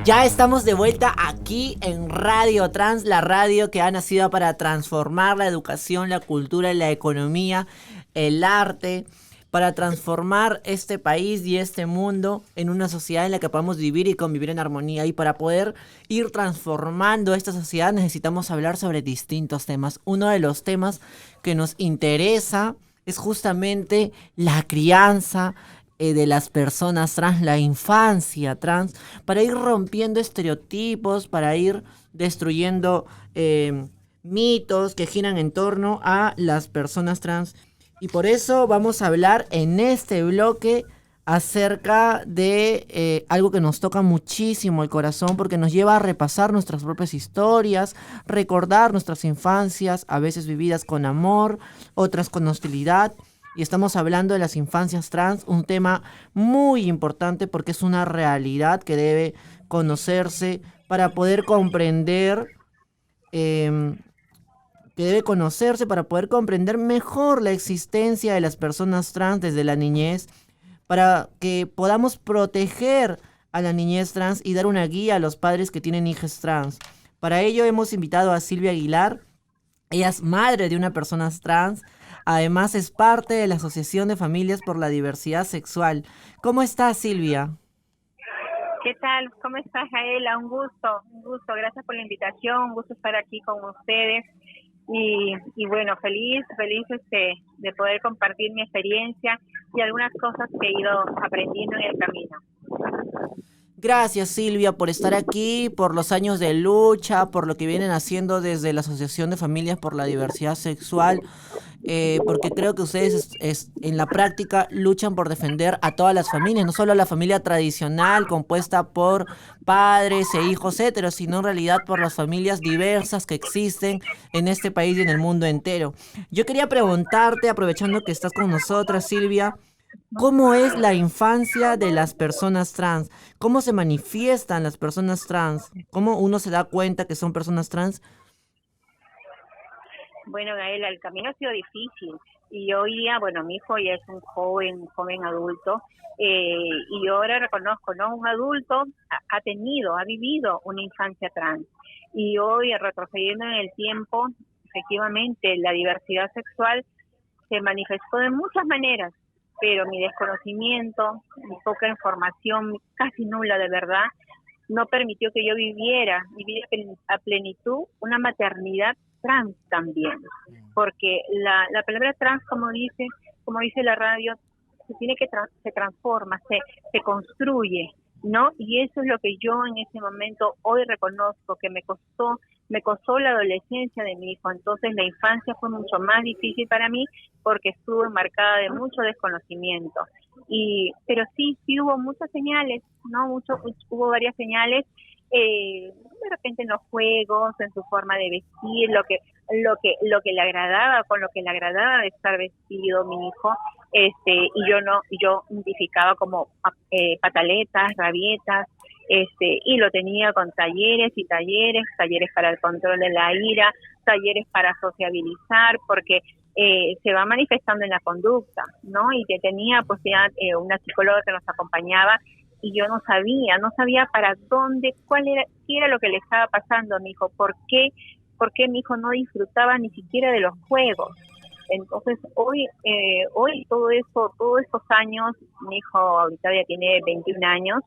Ya estamos de vuelta aquí en Radio Trans, la radio que ha nacido para transformar la educación, la cultura, la economía, el arte, para transformar este país y este mundo en una sociedad en la que podamos vivir y convivir en armonía. Y para poder ir transformando esta sociedad necesitamos hablar sobre distintos temas. Uno de los temas que nos interesa es justamente la crianza de las personas trans, la infancia trans, para ir rompiendo estereotipos, para ir destruyendo mitos que giran en torno a las personas trans. Y por eso vamos a hablar en este bloque acerca de algo que nos toca muchísimo el corazón, porque nos lleva a repasar nuestras propias historias, recordar nuestras infancias, a veces vividas con amor, otras con hostilidad. Y estamos hablando de las infancias trans, un tema muy importante porque es una realidad que debe conocerse para poder comprender mejor la existencia de las personas trans desde la niñez, para que podamos proteger a la niñez trans y dar una guía a los padres que tienen hijas trans. Para ello hemos invitado a Silvia Aguilar. Ella es madre de una persona trans. Además es parte de la Asociación de Familias por la Diversidad Sexual. ¿Cómo estás, Silvia? ¿Qué tal? ¿Cómo estás, Jaela? Un gusto. Gracias por la invitación, un gusto estar aquí con ustedes. Y bueno, feliz de poder compartir mi experiencia y algunas cosas que he ido aprendiendo en el camino. Gracias, Silvia, por estar aquí, por los años de lucha, por lo que vienen haciendo desde la Asociación de Familias por la Diversidad Sexual, porque creo que ustedes en la práctica luchan por defender a todas las familias, no solo a la familia tradicional compuesta por padres e hijos heteros, sino en realidad por las familias diversas que existen en este país y en el mundo entero. Yo quería preguntarte, aprovechando que estás con nosotras, Silvia, ¿cómo es la infancia de las personas trans? ¿Cómo se manifiestan las personas trans? ¿Cómo uno se da cuenta que son personas trans? Bueno, Gaela, el camino ha sido difícil y hoy día, bueno, mi hijo ya es un joven adulto y yo ahora reconozco, ¿no? Un adulto ha vivido una infancia trans y hoy, retrocediendo en el tiempo, efectivamente, la diversidad sexual se manifestó de muchas maneras, pero mi desconocimiento, mi poca información, casi nula de verdad, no permitió que yo viviera a plenitud una maternidad trans también, porque la palabra trans, como dice la radio, se transforma, se construye, ¿no? Y eso es lo que yo en ese momento hoy reconozco, que me costó la adolescencia de mi hijo. Entonces la infancia fue mucho más difícil para mí porque estuvo enmarcada de mucho desconocimiento. Pero sí hubo muchas señales, ¿no? Hubo varias señales, de repente en los juegos, en su forma de vestir, lo que le agradaba, con lo que le agradaba de estar vestido mi hijo, y yo identificaba como pataletas, rabietas, y lo tenía con talleres para el control de la ira, talleres para sociabilizar, porque se va manifestando en la conducta, ¿no? Y que tenía pues ya una psicóloga que nos acompañaba y yo no sabía para dónde, qué era lo que le estaba pasando a mi hijo, por qué mi hijo no disfrutaba ni siquiera de los juegos. Entonces hoy todos estos años, mi hijo ahorita ya tiene 21 años,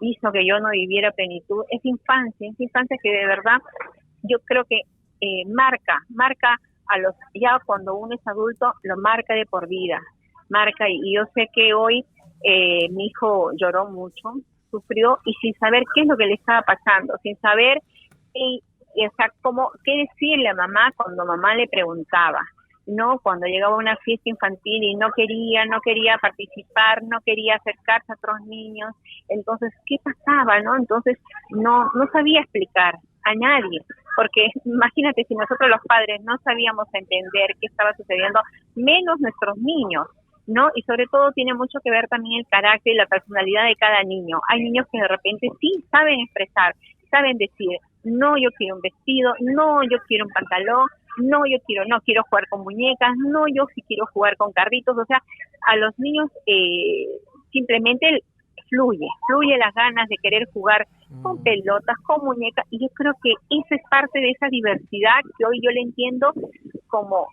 hizo que yo no viviera plenitud. Es infancia que de verdad yo creo que marca a los, ya cuando uno es adulto, lo marca de por vida, y yo sé que hoy mi hijo lloró mucho, sufrió y sin saber qué es lo que le estaba pasando, sin saber qué decirle a mamá cuando mamá le preguntaba, ¿no? Cuando llegaba a una fiesta infantil y no quería participar, no quería acercarse a otros niños, entonces, ¿qué pasaba, no? Entonces, no sabía explicar a nadie, porque imagínate si nosotros los padres no sabíamos entender qué estaba sucediendo, menos nuestros niños, ¿no? Y sobre todo tiene mucho que ver también el carácter y la personalidad de cada niño. Hay niños que de repente sí saben expresar, saben decir, no, yo quiero un vestido, no, yo quiero un pantalón, no quiero jugar con muñecas, no, yo sí quiero jugar con carritos. O sea, a los niños simplemente fluye las ganas de querer jugar con pelotas, con muñecas, y yo creo que esa es parte de esa diversidad que hoy yo le entiendo como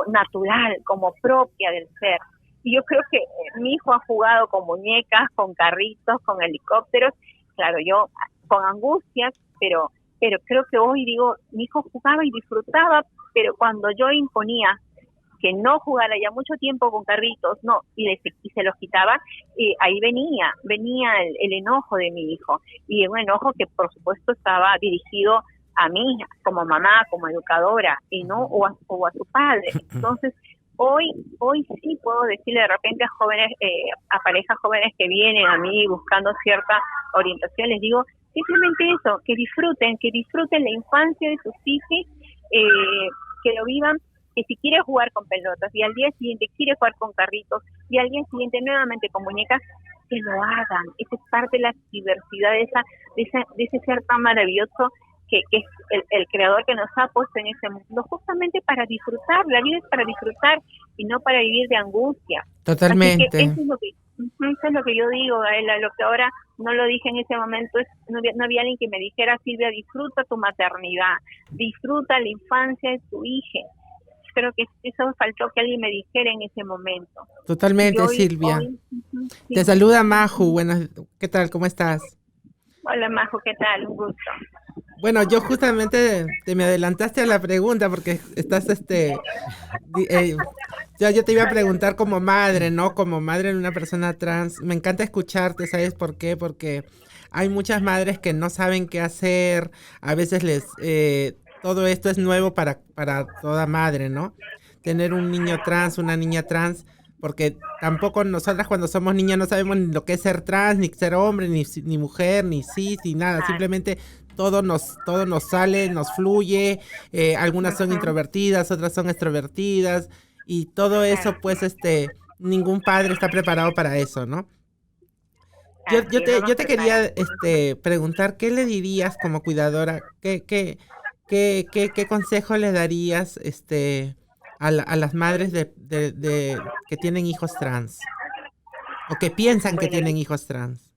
natural, como propia del ser. Y yo creo que mi hijo ha jugado con muñecas, con carritos, con helicópteros, claro, yo con angustias, pero creo que hoy digo, mi hijo jugaba y disfrutaba, pero cuando yo imponía que no jugara ya mucho tiempo con carritos, no, y se los quitaba, ahí venía el enojo de mi hijo, y un enojo que por supuesto estaba dirigido a mí como mamá, como educadora, y no o a su padre. Entonces hoy sí puedo decirle de repente a jóvenes, a parejas jóvenes que vienen a mí buscando cierta orientación, les digo simplemente eso, que disfruten la infancia de sus hijos, que lo vivan, que si quiere jugar con pelotas y al día siguiente quiere jugar con carritos y al día siguiente nuevamente con muñecas, que lo hagan. Esa es parte de la diversidad de ese ser tan maravilloso que es el creador que nos ha puesto en ese mundo, justamente para disfrutar. La vida es para disfrutar y no para vivir de angustia. Totalmente. Así que eso es lo que yo digo, Gaela. Lo que ahora no lo dije en ese momento, no había alguien que me dijera, Silvia, disfruta tu maternidad, disfruta la infancia de tu hija. Creo que eso faltó que alguien me dijera en ese momento. Totalmente, Silvia. Sí. Te saluda Maju. Buenas, ¿qué tal? ¿Cómo estás? Hola, Maju, ¿qué tal? Un gusto. Bueno, yo justamente te me adelantaste a la pregunta porque estás, yo te iba a preguntar como madre, ¿no? Como madre de una persona trans. Me encanta escucharte, ¿sabes por qué? Porque hay muchas madres que no saben qué hacer. A veces todo esto es nuevo para toda madre, ¿no? Tener un niño trans, una niña trans, porque tampoco nosotras cuando somos niñas no sabemos ni lo que es ser trans, ni ser hombre, ni mujer, ni cis, ni nada. Simplemente todo nos sale, nos fluye. Algunas son introvertidas, otras son extrovertidas. Y todo eso, pues, ningún padre está preparado para eso, ¿no? Yo te quería preguntar, ¿qué le dirías como cuidadora? ¿Qué consejo le darías a las madres que tienen hijos trans? O que piensan que Bueno, tienen hijos trans.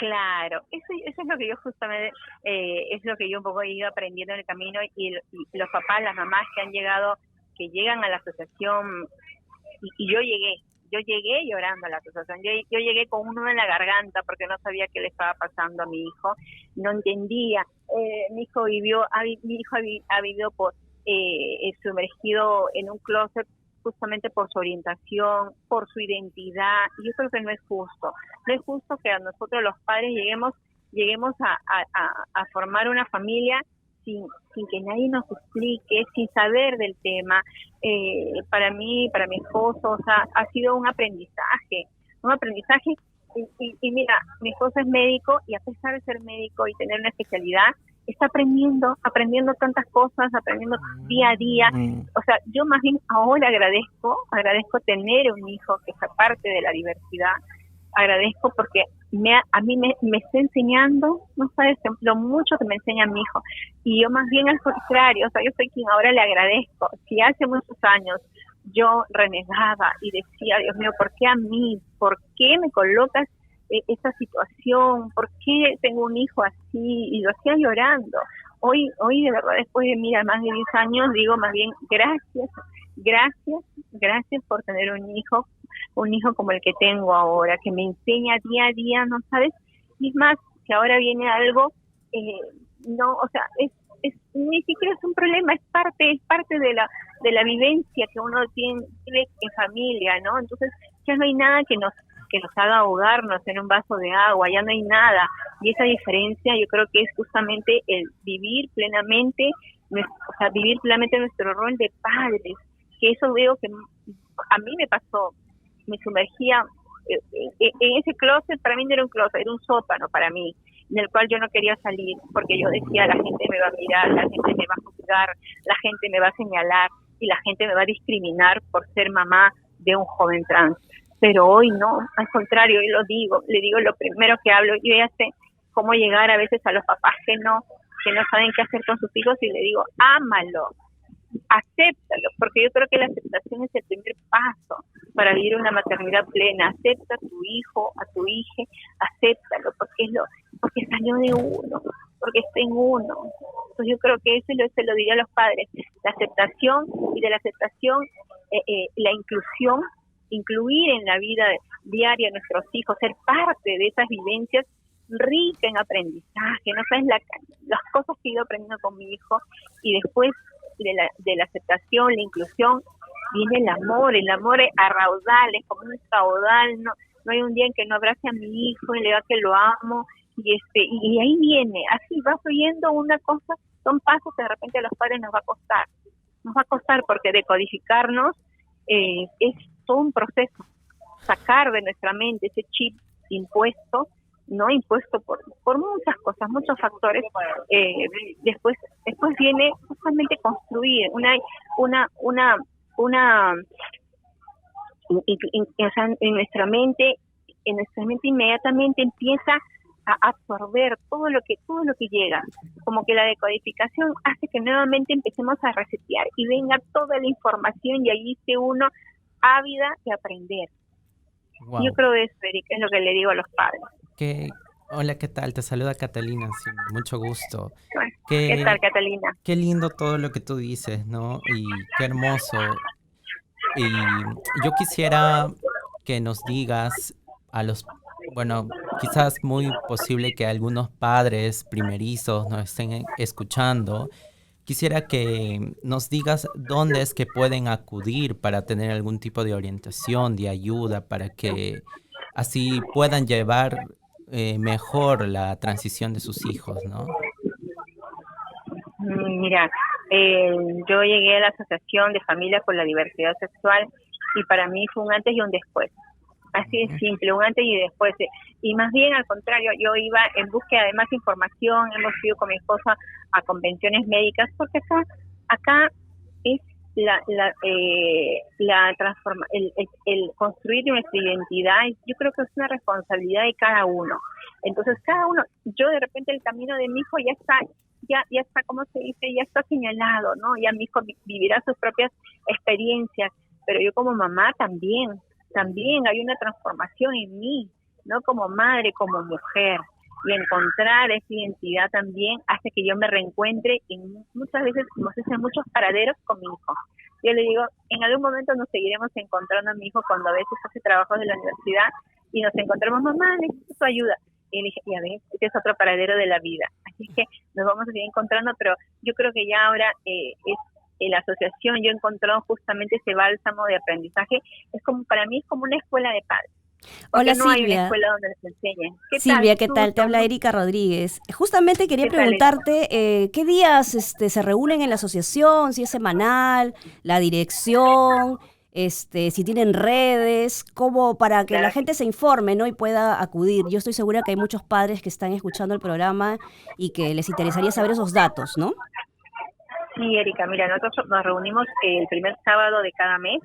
claro, eso es lo que yo justamente, es lo que yo un poco he ido aprendiendo en el camino y los papás, las mamás que llegan a la asociación, y yo llegué llorando a la asociación, yo llegué con un nudo en la garganta porque no sabía qué le estaba pasando a mi hijo, no entendía, mi hijo ha vivido sumergido en un closet justamente por su orientación, por su identidad, y yo creo que no es justo que a nosotros los padres lleguemos a formar una familia sin que nadie nos explique, sin saber del tema. Para mí, para mi esposo, o sea, ha sido un aprendizaje, y mira, mi esposo es médico y a pesar de ser médico y tener una especialidad, está aprendiendo tantas cosas, aprendiendo día a día. O sea, yo más bien ahora agradezco tener un hijo que sea parte de la diversidad, agradezco porque a mí me está enseñando, no sabes lo mucho que me enseña mi hijo, y yo más bien al contrario, o sea, yo soy quien ahora le agradezco. Si hace muchos años yo renegaba y decía, Dios mío, ¿por qué a mí? ¿Por qué me colocas esta situación? ¿Por qué tengo un hijo así? Y lo hacía llorando. Hoy de verdad, después de, mira, más de 10 años, digo más bien, gracias por tener un hijo como el que tengo ahora, que me enseña día a día, ¿no sabes? Y es más, que ahora viene algo, no, o sea, ni siquiera es un problema, es parte de la vivencia que uno tiene en familia, ¿no? Entonces, ya no hay nada que nos haga ahogarnos en un vaso de agua, ya no hay nada. Y esa diferencia yo creo que es justamente el vivir plenamente nuestro rol de padres, que eso veo que a mí me pasó, me sumergía en ese closet. Para mí no era un closet, era un sótano para mí, en el cual yo no quería salir, porque yo decía, la gente me va a mirar, la gente me va a juzgar, la gente me va a señalar y la gente me va a discriminar por ser mamá de un joven trans. Pero hoy no, al contrario, hoy le digo lo primero que hablo. Yo ya sé cómo llegar a veces a los papás que no saben qué hacer con sus hijos, y le digo, ámalo, acéptalo, porque yo creo que la aceptación es el primer paso para vivir una maternidad plena. Acepta a tu hijo, a tu hija, acéptalo, porque salió de uno, porque está en uno. Entonces yo creo que eso se lo diría a los padres, la aceptación, y de la aceptación la inclusión, incluir en la vida diaria a nuestros hijos, ser parte de esas vivencias rica en aprendizaje. No sabes las cosas que he ido aprendiendo con mi hijo, y después de la aceptación, la inclusión, viene el amor a raudales, como un caudal. No hay un día en que no abrace a mi hijo y le diga que lo amo, y ahí viene, así va fluyendo una cosa. Son pasos que de repente a los padres nos va a costar porque decodificarnos es todo un proceso, sacar de nuestra mente ese chip impuesto por muchas cosas, muchos factores. Después viene justamente construir en nuestra mente inmediatamente empieza a absorber todo lo que llega, como que la decodificación hace que nuevamente empecemos a resetear y venga toda la información, y allí esté uno ávida de aprender. Wow. Yo creo eso, Eric, es lo que le digo a los padres. Hola, ¿qué tal? Te saluda Catalina, sí, mucho gusto. ¿Qué tal, Catalina? Qué lindo todo lo que tú dices, ¿no? Y qué hermoso. Y yo quisiera que nos digas quizás muy posible que algunos padres primerizos nos estén escuchando. Quisiera que nos digas dónde es que pueden acudir para tener algún tipo de orientación, de ayuda, para que así puedan llevar mejor la transición de sus hijos, ¿no? Mira, yo llegué a la Asociación de Familias por la Diversidad Sexual y para mí fue un antes y un después. Así de simple, un antes y después. Y más bien al contrario, yo iba en búsqueda de más información, hemos ido con mi esposa a convenciones médicas, porque acá es el construir nuestra identidad, yo creo que es una responsabilidad de cada uno. Entonces cada uno, yo de repente el camino de mi hijo ya está, ¿cómo se dice? Ya está señalado, ¿no? Ya mi hijo vivirá sus propias experiencias, pero yo como mamá también hay una transformación en mí, ¿no? Como madre, como mujer, y encontrar esa identidad también hace que yo me reencuentre muchas veces, como se dice, en muchos paraderos con mi hijo. Yo le digo, en algún momento nos seguiremos encontrando a mi hijo cuando a veces hace trabajos de la universidad y nos encontramos, mamá, necesito tu ayuda. Y le dije, ya ves, este es otro paradero de la vida. Así que nos vamos a seguir encontrando, pero yo creo que ya ahora en la asociación yo he encontrado justamente ese bálsamo de aprendizaje. Para mí es como una escuela de padres. Hola, no hay una Silvia. escuela donde les enseñen. Silvia, ¿qué tal? Te habla Erika Rodríguez. Justamente quería preguntarte qué días se reúnen en la asociación, si es semanal, la dirección, si tienen redes, como para que la gente se informe, ¿no? Y pueda acudir. Yo estoy segura que hay muchos padres que están escuchando el programa y que les interesaría saber esos datos, ¿no? Sí, Erika, mira, nosotros nos reunimos el primer sábado de cada mes,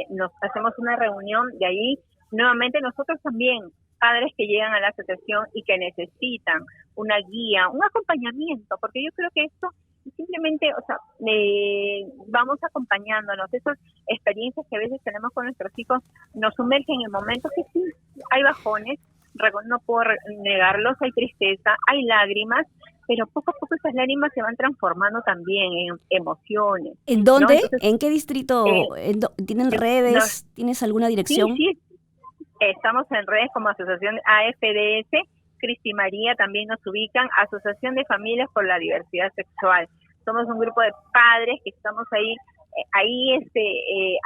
nos hacemos una reunión y ahí nuevamente nosotros también, padres que llegan a la asociación y que necesitan una guía, un acompañamiento, porque yo creo que esto simplemente, vamos acompañándonos, esas experiencias que a veces tenemos con nuestros hijos nos sumergen en momentos que sí, hay bajones, no puedo negarlos, hay tristeza, hay lágrimas, pero poco a poco esas lágrimas se van transformando también en emociones. ¿En dónde? ¿No? Entonces, ¿en qué distrito? ¿Tienen redes? ¿Tienes alguna dirección? Sí, estamos en redes como Asociación AFDS, Cristi María también nos ubican, Asociación de Familias por la Diversidad Sexual. Somos un grupo de padres que estamos ahí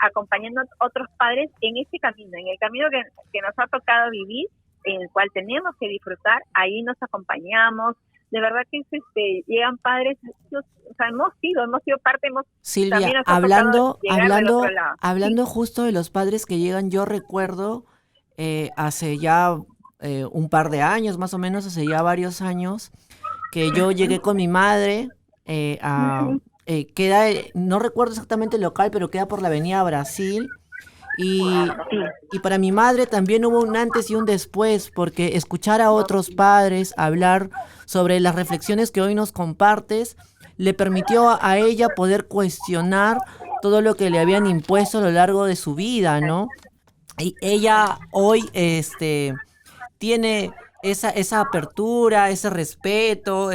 acompañando a otros padres en este camino, en el camino que nos ha tocado vivir, en el cual tenemos que disfrutar, ahí nos acompañamos. De verdad que llegan padres, hemos sido parte, Silvia, hablando justo de los padres que llegan, yo recuerdo hace ya un par de años, más o menos, hace ya varios años, que yo llegué con mi madre queda, no recuerdo exactamente el local, pero queda por la avenida Brasil. Y para mi madre también hubo un antes y un después, porque escuchar a otros padres hablar sobre las reflexiones que hoy nos compartes le permitió a ella poder cuestionar todo lo que le habían impuesto a lo largo de su vida, ¿no? Y ella hoy tiene esa apertura, ese respeto,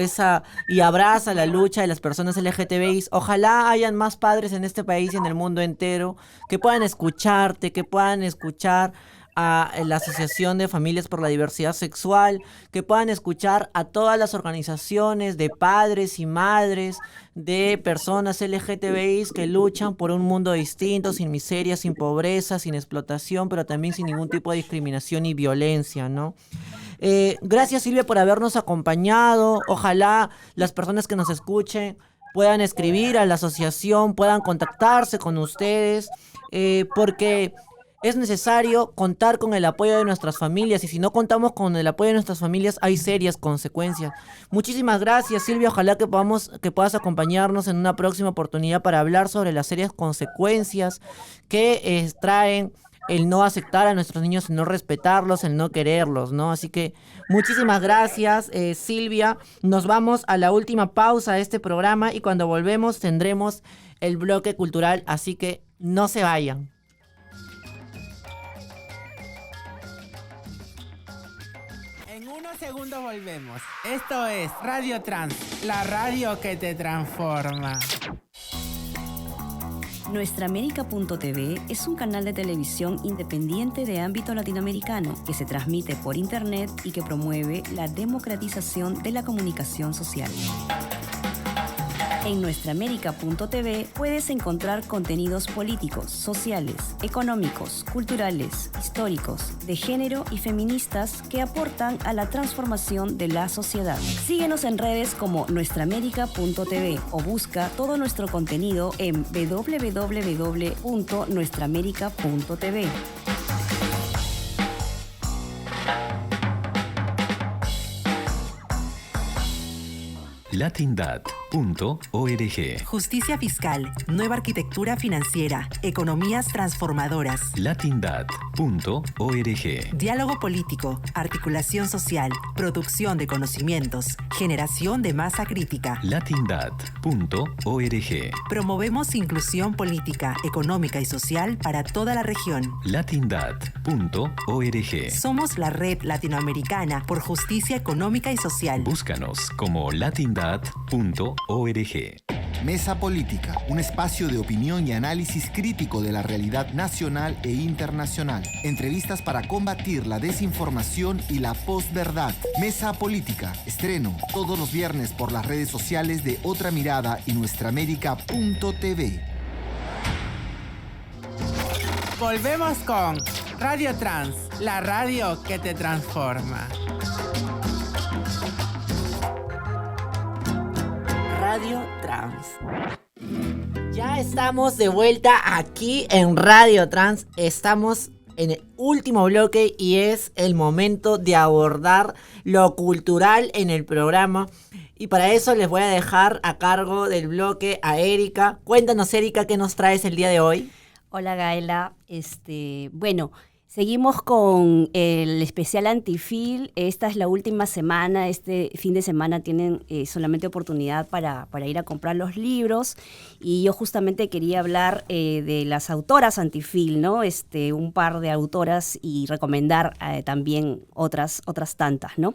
y abraza la lucha de las personas LGTBI. Ojalá hayan más padres en este país y en el mundo entero que puedan escucharte, que puedan escuchar a la Asociación de Familias por la Diversidad Sexual, que puedan escuchar a todas las organizaciones de padres y madres de personas LGTBI que luchan por un mundo distinto, sin miseria, sin pobreza, sin explotación, pero también sin ningún tipo de discriminación y violencia, ¿no? Gracias, Silvia, por habernos acompañado. Ojalá las personas que nos escuchen puedan escribir a la asociación, puedan contactarse con ustedes, porque es necesario contar con el apoyo de nuestras familias, y si no contamos con el apoyo de nuestras familias hay serias consecuencias. Muchísimas gracias, Silvia. Ojalá que puedas acompañarnos en una próxima oportunidad para hablar sobre las serias consecuencias que traen el no aceptar a nuestros niños, el no respetarlos, el no quererlos, ¿no? Así que muchísimas gracias, Silvia. Nos vamos a la última pausa de este programa y cuando volvemos tendremos el bloque cultural, así que no se vayan. En unos segundos volvemos. Esto es Radio Trans, la radio que te transforma. Nuestraamérica.tv es un canal de televisión independiente de ámbito latinoamericano que se transmite por internet y que promueve la democratización de la comunicación social. En Nuestraamérica.tv puedes encontrar contenidos políticos, sociales, económicos, culturales, históricos, de género y feministas que aportan a la transformación de la sociedad. Síguenos en redes como Nuestraamérica.tv o busca todo nuestro contenido en www.nuestraamerica.tv. Latindad.org. Justicia fiscal, nueva arquitectura financiera, economías transformadoras. Latindad.org. Diálogo político, articulación social, producción de conocimientos, generación de masa crítica. Latindad.org. Promovemos inclusión política, económica y social para toda la región. Latindad.org. Somos la Red Latinoamericana por Justicia Económica y Social. Búscanos como latindad.org. Mesa Política, un espacio de opinión y análisis crítico de la realidad nacional e internacional. Entrevistas para combatir la desinformación y la posverdad. Mesa Política, estreno todos los viernes por las redes sociales de Otra Mirada y Nuestraamérica.tv. Volvemos con Radio Trans, la radio que te transforma. Radio Trans. Ya estamos de vuelta aquí en Radio Trans. Estamos en el último bloque y es el momento de abordar lo cultural en el programa. Y para eso les voy a dejar a cargo del bloque a Erika. Cuéntanos, Erika, ¿qué nos traes el día de hoy? Hola, Gaela. Bueno, seguimos con el especial Antifil. Esta es la última semana. Este fin de semana tienen solamente oportunidad para ir a comprar los libros. Y yo justamente quería hablar de las autoras Antifil, ¿no? Un par de autoras y recomendar también otras tantas, ¿no?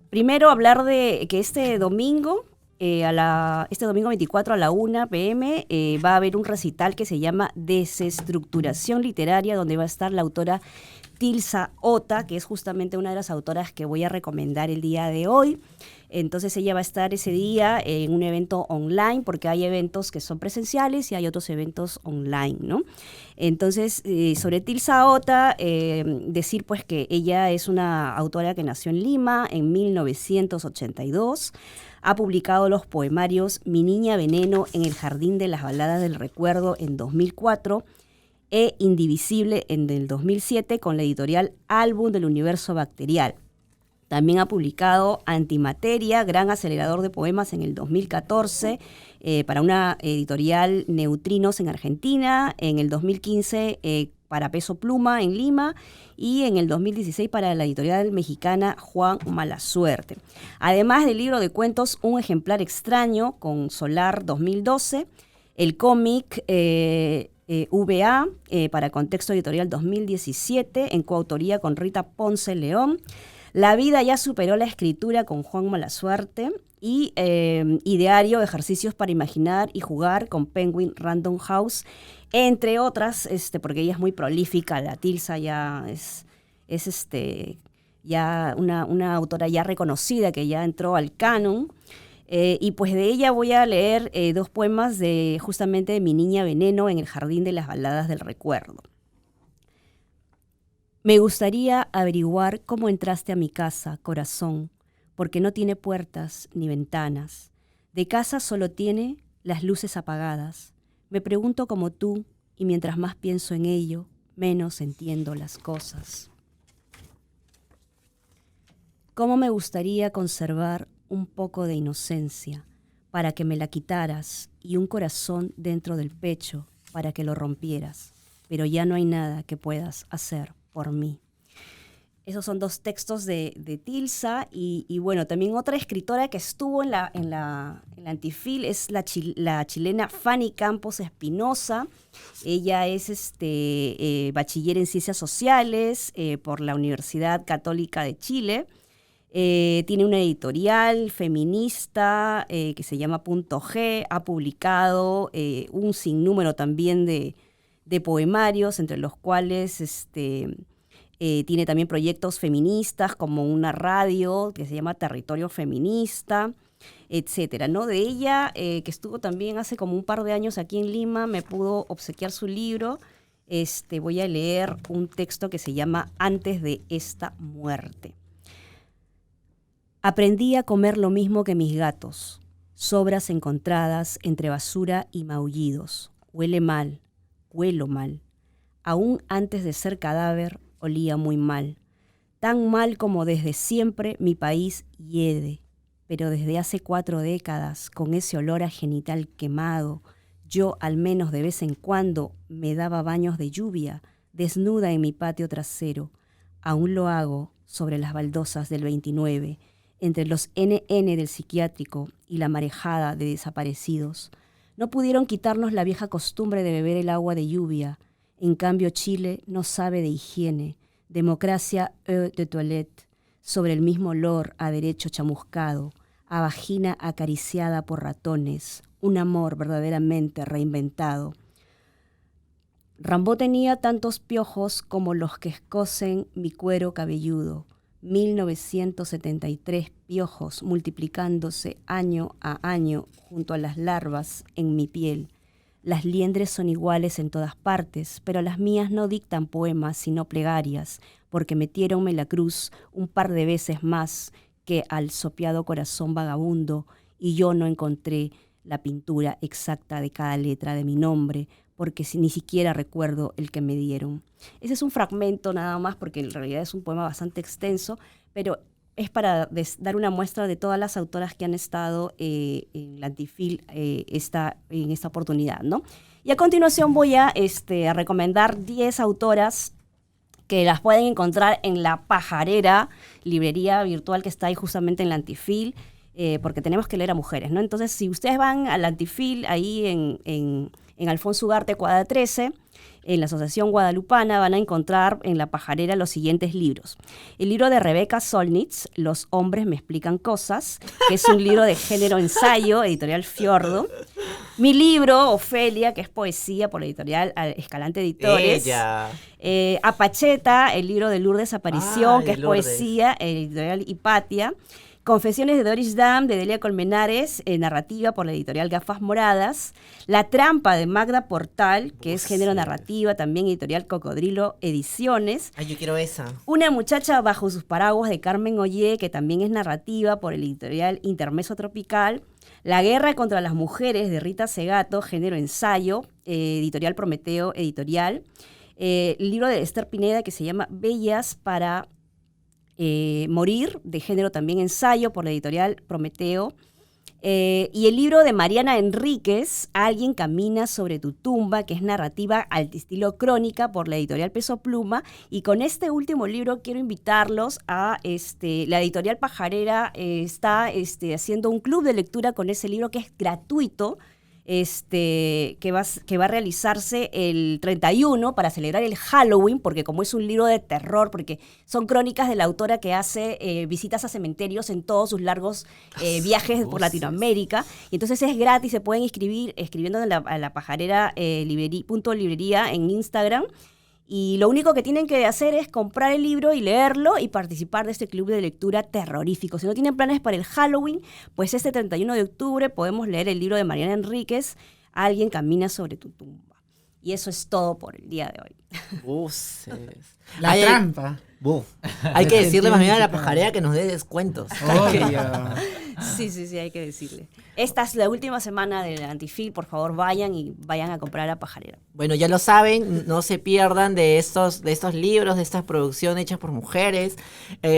Primero hablar de que este domingo 24 a la 1 p.m. Va a haber un recital que se llama Desestructuración Literaria, donde va a estar la autora Tilsa Ota, que es justamente una de las autoras que voy a recomendar el día de hoy. Entonces ella va a estar ese día en un evento online, porque hay eventos que son presenciales y hay otros eventos online, ¿no? Entonces, sobre Tilsa Ota, decir pues que ella es una autora que nació en Lima en 1982. Ha publicado los poemarios Mi Niña Veneno en el Jardín de las Baladas del Recuerdo en 2004 e Indivisible en el 2007 con la editorial Álbum del Universo Bacterial. También ha publicado Antimateria, gran acelerador de poemas en el 2014 para una editorial Neutrinos en Argentina, en el 2015 para Peso Pluma en Lima y en el 2016 para la editorial mexicana Juan Malasuerte. Además del libro de cuentos Un ejemplar extraño con Solar 2012, el cómic VA para Contexto Editorial 2017 en coautoría con Rita Ponce León. La vida ya superó la escritura con Juan Malasuerte y Ideario, ejercicios para imaginar y jugar con Penguin Random House, entre otras, porque ella es muy prolífica. La Tilsa ya es ya una autora ya reconocida que ya entró al canon. Y pues de ella voy a leer dos poemas de justamente de Mi Niña Veneno en el Jardín de las Baladas del Recuerdo. Me gustaría averiguar cómo entraste a mi casa, corazón, porque no tiene puertas ni ventanas. De casa solo tiene las luces apagadas. Me pregunto como tú, y mientras más pienso en ello, menos entiendo las cosas. Cómo me gustaría conservar un poco de inocencia para que me la quitaras y un corazón dentro del pecho para que lo rompieras, pero ya no hay nada que puedas hacer por mí. Esos son dos textos de Tilsa y bueno, también otra escritora que estuvo en la Antifil es la chilena Fanny Campos Espinosa. Ella es bachiller en Ciencias Sociales por la Universidad Católica de Chile. Tiene una editorial feminista que se llama Punto G. Ha publicado un sinnúmero también de poemarios, entre los cuales tiene también proyectos feministas como una radio que se llama Territorio Feminista, etcétera, ¿no? De ella, que estuvo también hace como un par de años aquí en Lima, me pudo obsequiar su libro. Voy a leer un texto que se llama Antes de esta muerte. Aprendí a comer lo mismo que mis gatos, sobras encontradas entre basura y maullidos. Huele mal, huelo mal. Aún antes de ser cadáver, olía muy mal. Tan mal como desde siempre mi país hiede. Pero desde hace 4 décadas, con ese olor a genital quemado, yo al menos de vez en cuando me daba baños de lluvia, desnuda en mi patio trasero. Aún lo hago sobre las baldosas del 29, entre los NN del psiquiátrico y la marejada de desaparecidos. No pudieron quitarnos la vieja costumbre de beber el agua de lluvia. En cambio, Chile no sabe de higiene. Democracia de toilette, sobre el mismo olor a derecho chamuscado, a vagina acariciada por ratones, un amor verdaderamente reinventado. Rambó tenía tantos piojos como los que escocen mi cuero cabelludo. 1973 piojos multiplicándose año a año junto a las larvas en mi piel. Las liendres son iguales en todas partes, pero las mías no dictan poemas sino plegarias, porque metiéronme la cruz un par de veces más que al sopeado corazón vagabundo, y yo no encontré la pintura exacta de cada letra de mi nombre, porque ni siquiera recuerdo el que me dieron. Ese es un fragmento nada más, porque en realidad es un poema bastante extenso, pero es para dar una muestra de todas las autoras que han estado en la Antifil en esta oportunidad, ¿no? Y a continuación voy a recomendar 10 autoras que las pueden encontrar en La Pajarera, librería virtual que está ahí justamente en la Antifil, porque tenemos que leer a mujeres, ¿no? Entonces, si ustedes van a la Antifil, ahí en Alfonso Ugarte, cuadra 13, en la Asociación Guadalupana, van a encontrar en La Pajarera los siguientes libros. El libro de Rebeca Solnitz, Los hombres me explican cosas, que es un libro de género ensayo, editorial Fiordo. Mi libro, Ofelia, que es poesía por la editorial Escalante Editores. Ella. Apacheta, el libro de Lourdes Aparición, que es Lourdes. poesía, editorial Hipatia. Confesiones de Doris Dam, de Delia Colmenares, narrativa por la editorial Gafas Moradas. La trampa de Magda Portal, que es género narrativa, también editorial Cocodrilo Ediciones. Ay, yo quiero esa. Una muchacha bajo sus paraguas, de Carmen Ollé, que también es narrativa por el editorial Intermeso Tropical. La guerra contra las mujeres, de Rita Segato, género ensayo, editorial Prometeo Editorial. El libro de Esther Pineda, que se llama Bellas para morir, de género también ensayo, por la editorial Prometeo. Y el libro de Mariana Enríquez, Alguien camina sobre tu tumba, que es narrativa al estilo crónica, por la editorial Peso Pluma. Y con este último libro quiero invitarlos a la editorial Pajarera está haciendo un club de lectura con ese libro que es gratuito, que va a realizarse el 31 para celebrar el Halloween, porque como es un libro de terror, porque son crónicas de la autora que hace visitas a cementerios en todos sus largos viajes por Latinoamérica, y entonces es gratis, se pueden inscribir escribiendo a la Pajarera .librería en Instagram. Y lo único que tienen que hacer es comprar el libro y leerlo y participar de este club de lectura terrorífico. Si no tienen planes para el Halloween, pues este 31 de octubre podemos leer el libro de Mariana Enríquez, Alguien camina sobre tu tumba. Y eso es todo por el día de hoy. Buses. La trampa. Hay que decirle más bien a la Pajarera que nos dé descuentos. Obvio. Sí, hay que decirle. Esta es la última semana del Antifil, por favor vayan a comprar a Pajarera. Bueno, ya lo saben, no se pierdan de estos libros, de estas producciones hechas por mujeres.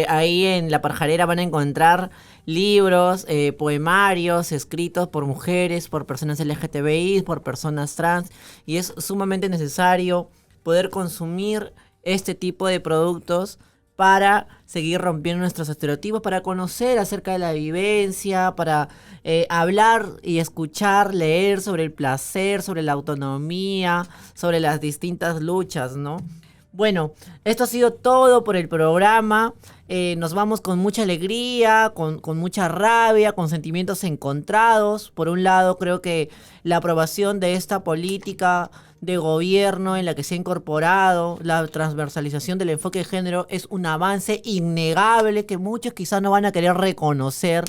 Ahí en La Pajarera van a encontrar libros, poemarios escritos por mujeres, por personas LGTBI, por personas trans, y es sumamente necesario poder consumir este tipo de productos para seguir rompiendo nuestros estereotipos, para conocer acerca de la vivencia, para hablar y escuchar, leer sobre el placer, sobre la autonomía, sobre las distintas luchas, ¿no? Bueno, esto ha sido todo por el programa. Nos vamos con mucha alegría, con mucha rabia, con sentimientos encontrados. Por un lado, creo que la aprobación de esta política de gobierno en la que se ha incorporado la transversalización del enfoque de género es un avance innegable que muchos quizás no van a querer reconocer,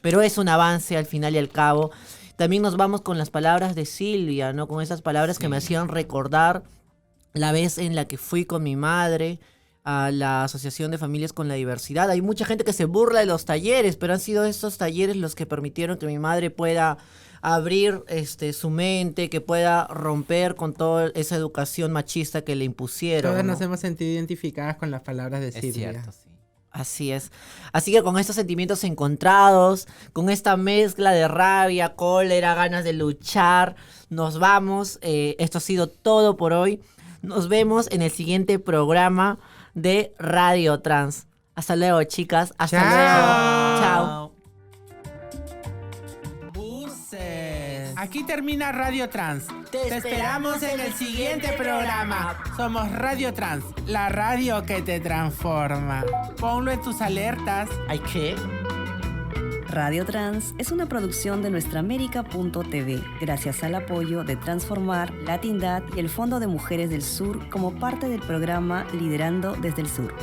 pero es un avance al final y al cabo. También nos vamos con las palabras de Silvia, ¿no? Con esas palabras que me hacían recordar la vez en la que fui con mi madre a la Asociación de Familias con la Diversidad. Hay mucha gente que se burla de los talleres, pero han sido estos talleres los que permitieron que mi madre pueda abrir su mente, que pueda romper con toda esa educación machista que le impusieron. Todas ¿no? nos hemos sentido identificadas con las palabras de Silvia. Es cierto, sí. Así es. Así que con estos sentimientos encontrados, con esta mezcla de rabia, cólera, ganas de luchar, nos vamos. Esto ha sido todo por hoy. Nos vemos en el siguiente programa de Radio Trans. Hasta luego, chicas. Hasta luego. Chao. Buses. Aquí termina Radio Trans. Te esperamos en el siguiente programa. Somos Radio Trans, la radio que te transforma. Ponlo en tus alertas. ¿Ay qué? Radio Trans es una producción de nuestraamérica.tv, gracias al apoyo de Transformar, Latindad y el Fondo de Mujeres del Sur como parte del programa Liderando desde el Sur.